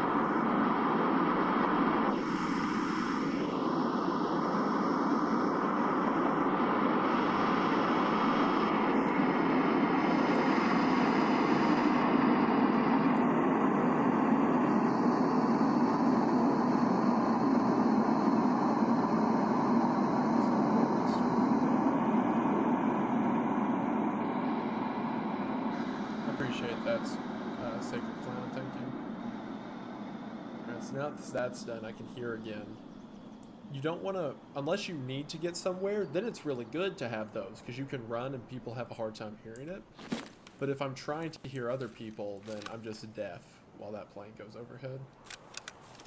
Now that that's done, I can hear again. You don't want to, unless you need to get somewhere, then it's really good to have those, because you can run and people have a hard time hearing it. But if I'm trying to hear other people, then I'm just deaf while that plane goes overhead.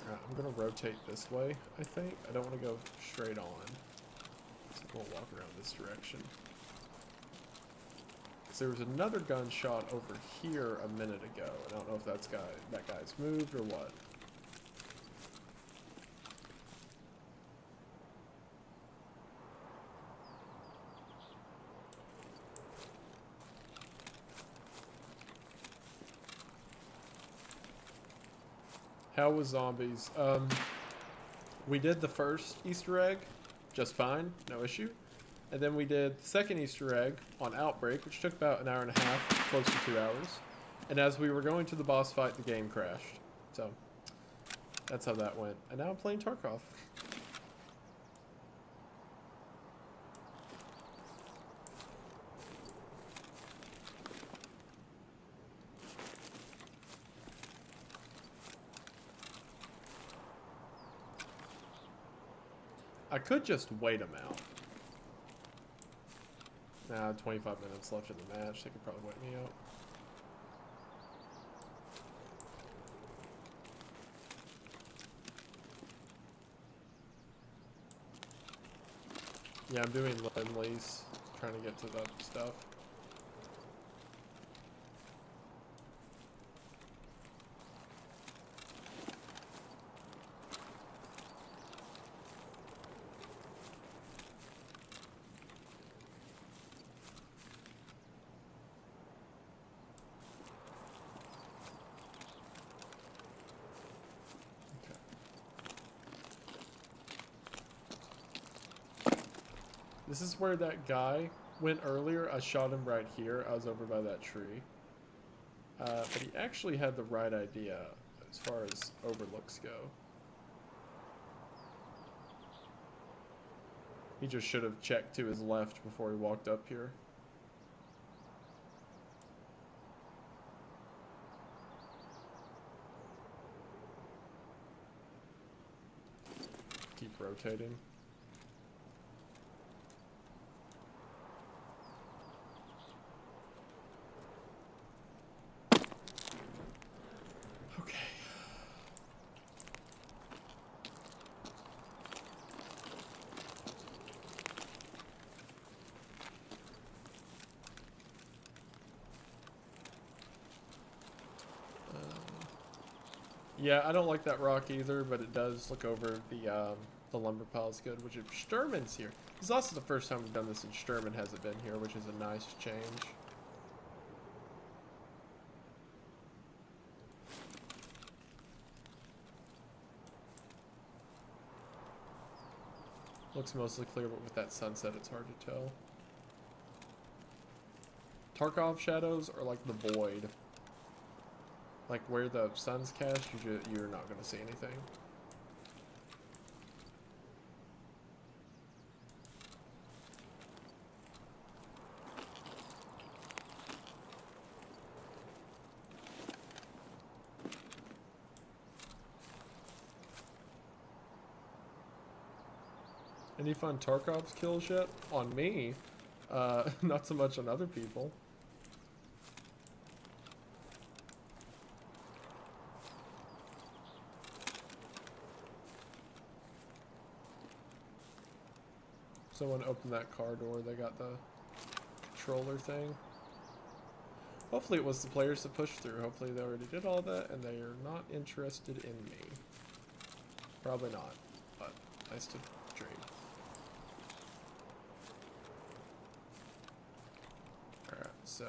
Alright, I'm going to rotate this way, I think. I don't want to go straight on. So we'll walk around this direction. There was another gunshot over here a minute ago. I don't know if that guy's moved or what. How was zombies? We did the first Easter egg just fine, no issue. And then we did the second Easter egg on Outbreak, which took about an hour and a half, close to 2 hours. And as we were going to the boss fight, the game crashed. So, that's how that went. And now I'm playing Tarkov. I could just wait them out. Now, 25 minutes left in the match. They could probably wait me out. Yeah, I'm doing Lend-Lease, trying to get to that stuff. This is where that guy went earlier. I shot him right here. I was over by that tree. But he actually had the right idea as far as overlooks go. He just should have checked to his left before he walked up here. Keep rotating. Okay. Yeah, I don't like that rock either, but it does look over the lumber pile is good, which is Sturman's here. This is also the first time we've done this and Sturman hasn't been here, which is a nice change. Looks mostly clear, but with that sunset, it's hard to tell. Tarkov shadows are like the void. Like where the sun's cast, you're not going to see anything. Any fun Tarkov's kills yet? On me. Not so much on other people. Someone opened that car door. They got the controller thing. Hopefully it was the players that pushed through. Hopefully they already did all that and they are not interested in me. Probably not, but nice to dream. Alright, so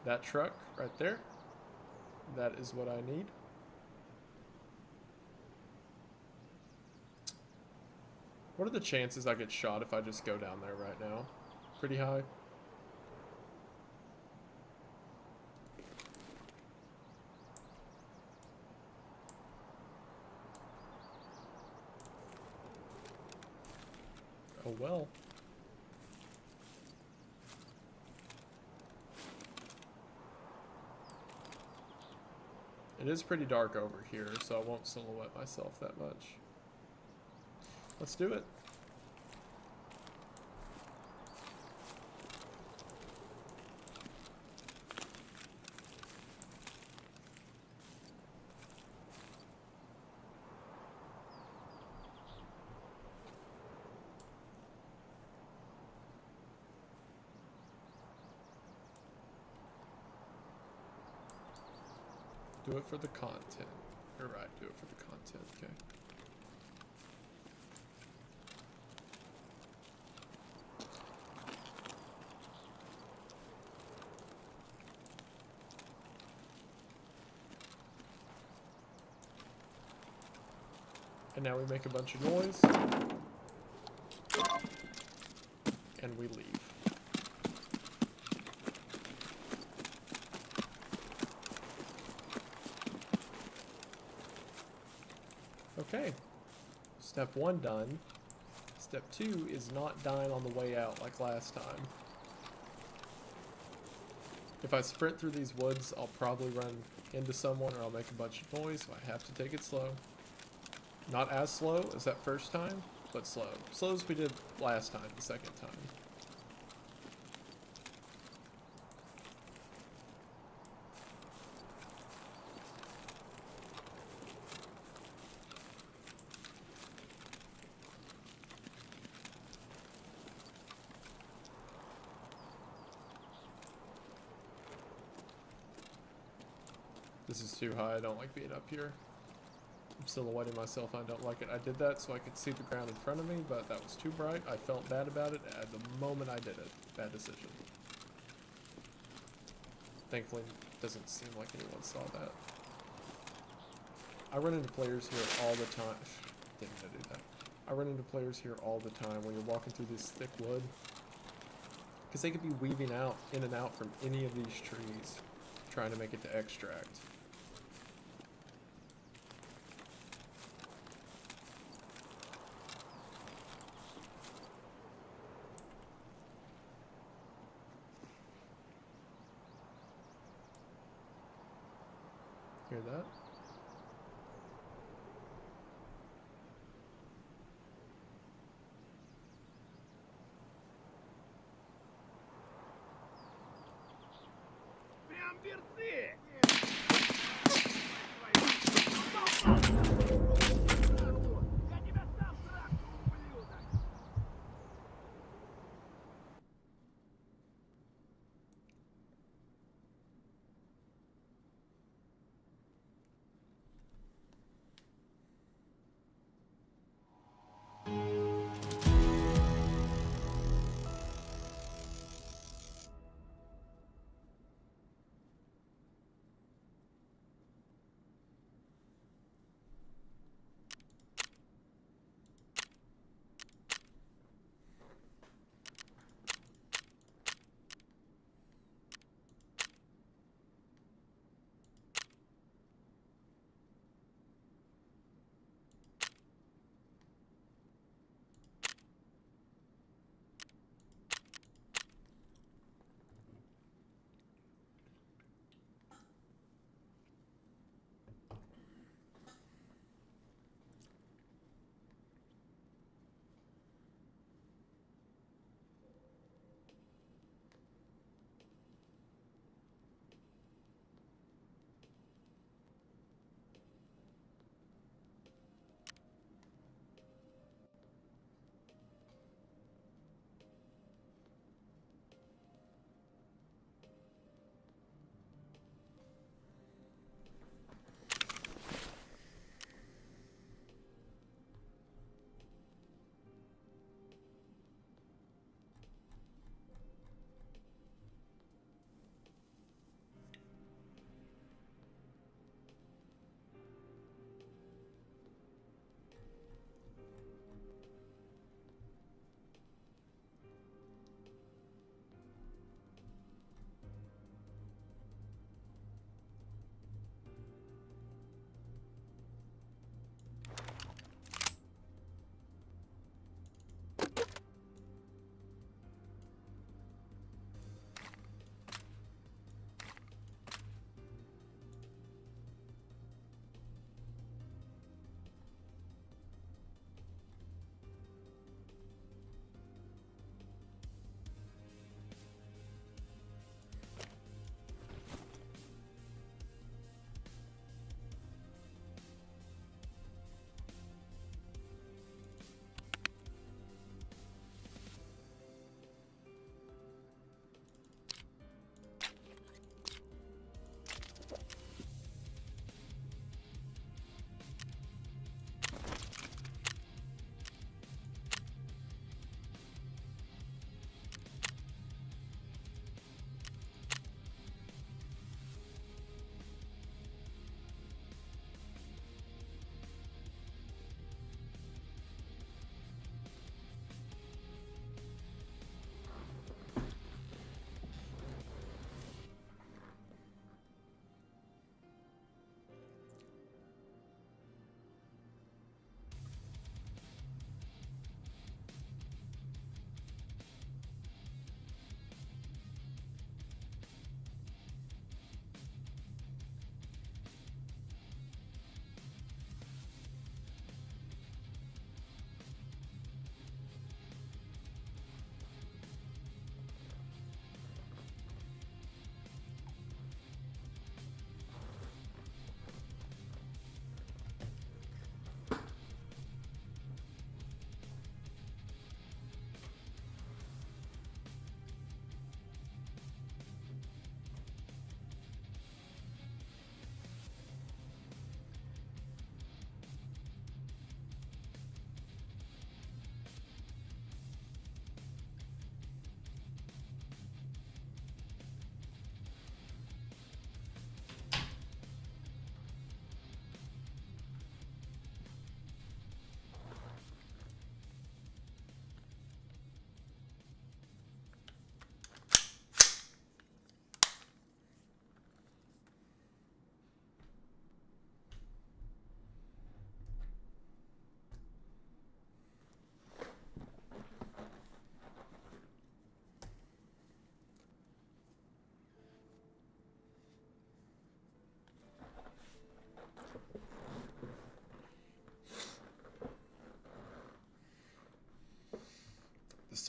that truck right there, that is what I need. What are the chances I get shot if I just go down there right now? Pretty high. Oh well. It is pretty dark over here, so I won't silhouette myself that much. Let's do it. Do it for the content. You're right, do it for the content, okay. And now we make a bunch of noise. And we leave. Okay. Step 1 done. Step 2 is not dying on the way out like last time. If I sprint through these woods, I'll probably run into someone or I'll make a bunch of noise, so I have to take it slow. Not as slow as that first time, but slow. Slow as we did last time, the second time. This is too high, I don't like being up here. I'm silhouetting myself, I don't like it. I did that so I could see the ground in front of me, but that was too bright. I felt bad about it at the moment I did it. Bad decision. Thankfully, it doesn't seem like anyone saw that. I run into players here all the time. Didn't I do that? I run into players here all the time when you're walking through this thick wood. Because they could be weaving out, in and out from any of these trees, trying to make it to extract. Hear that?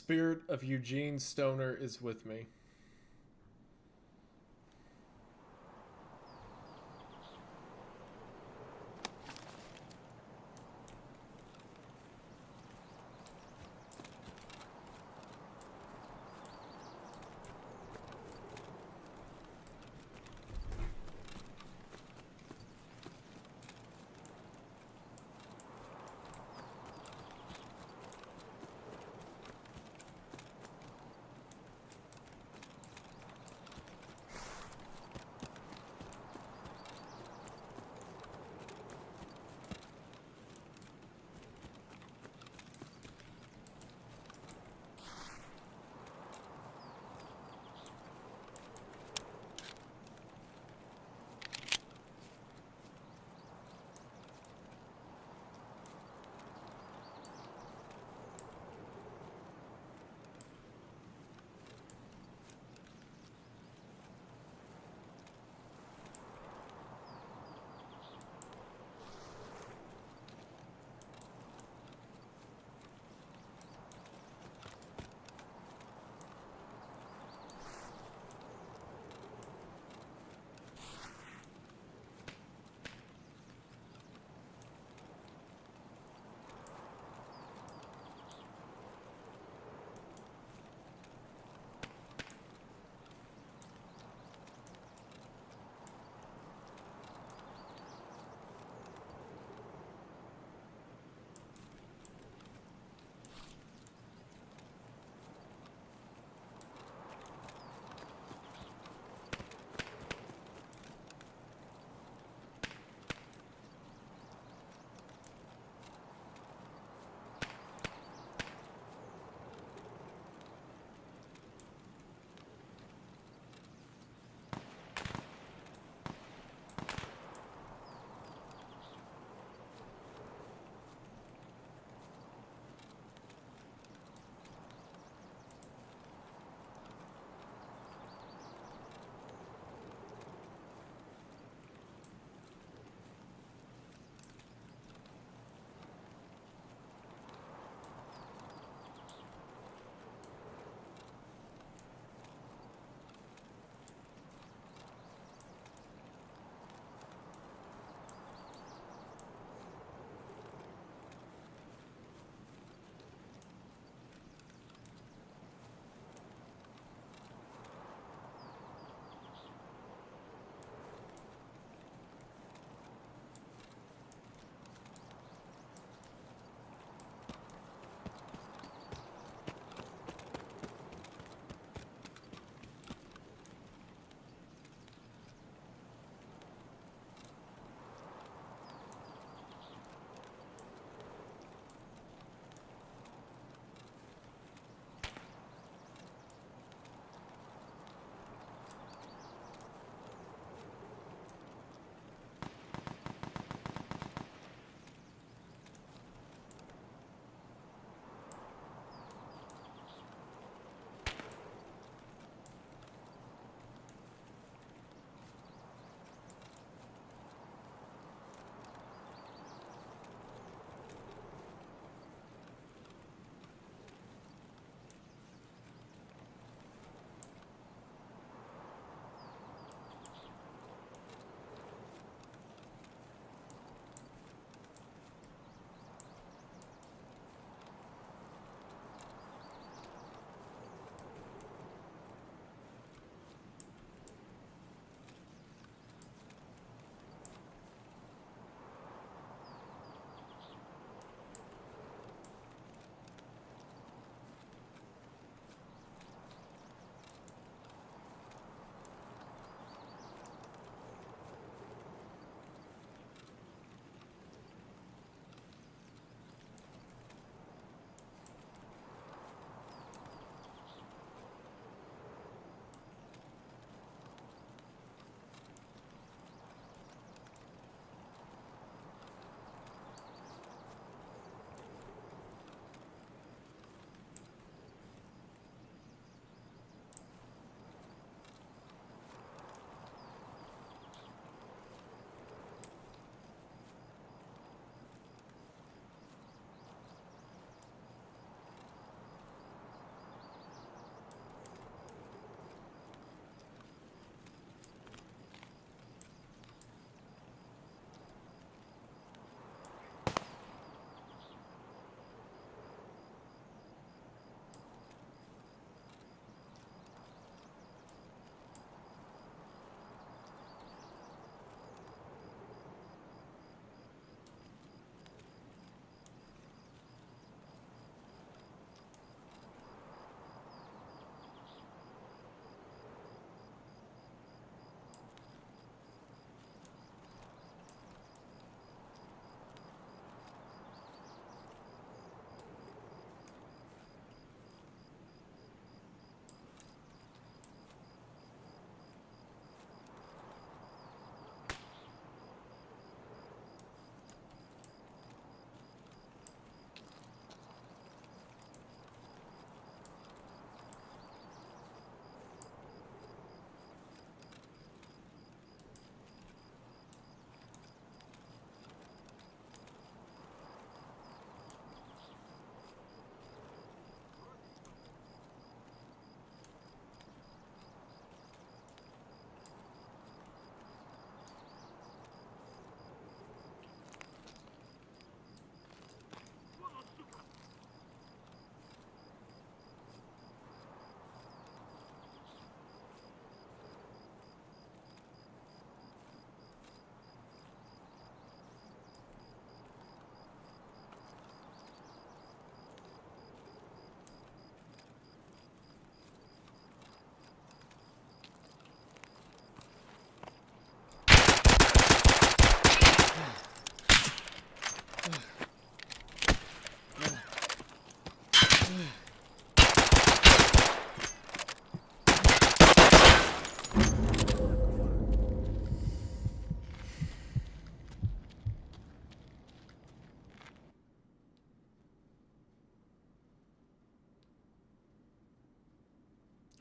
spirit of Eugene Stoner is with me.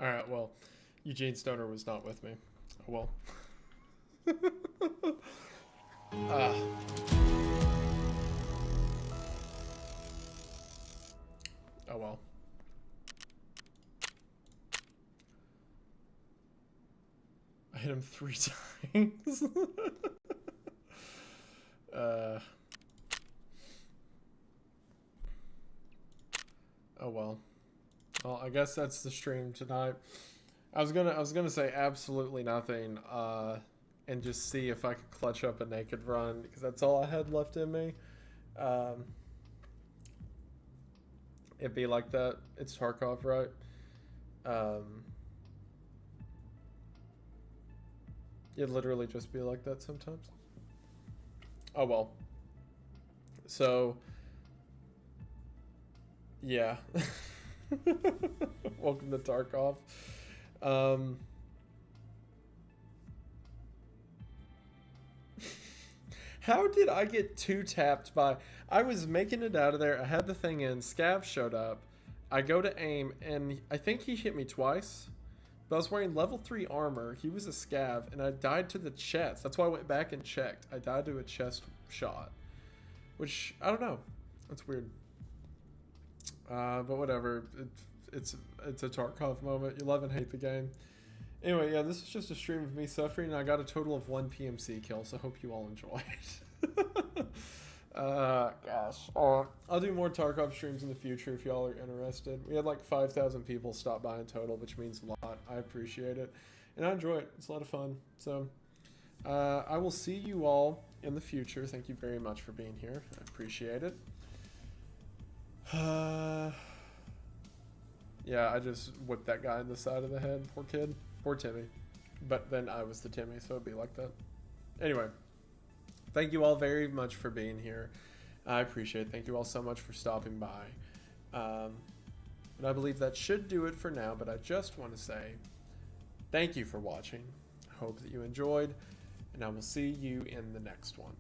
Alright, well, Eugene Stoner was not with me. Oh well. Ah. Oh well. I hit him 3 times. Oh well. Well, I guess that's the stream tonight. I was gonna say absolutely nothing, and just see if I could clutch up a naked run because that's all I had left in me. It'd be like that. It's Tarkov, right? It'd literally just be like that sometimes. Oh well. So, yeah. Welcome to Tarkov. How did I get 2-tapped by... I was making it out of there. I had the thing in. Scav showed up. I go to aim, and I think he hit me twice. But I was wearing level 3 armor. He was a scav, and I died to the chest. That's why I went back and checked. I died to a chest shot. Which, I don't know. That's weird. But whatever. It's a Tarkov moment. You love and hate the game. Anyway, yeah, this is just a stream of me suffering, and I got a total of 1 PMC kill, so hope you all enjoy it. Gosh. I'll do more Tarkov streams in the future if y'all are interested. We had like 5,000 people stop by in total, which means a lot. I appreciate it. And I enjoy it. It's a lot of fun. So, I will see you all in the future. Thank you very much for being here. I appreciate it. Yeah, I just whipped that guy in the side of the head. Poor kid. Poor Timmy. But then I was the Timmy, so it'd be like that. Anyway, thank you all very much for being here. I appreciate it. Thank you all so much for stopping by. And I believe that should do it for now, but I just want to say thank you for watching. I hope that you enjoyed, and I will see you in the next one.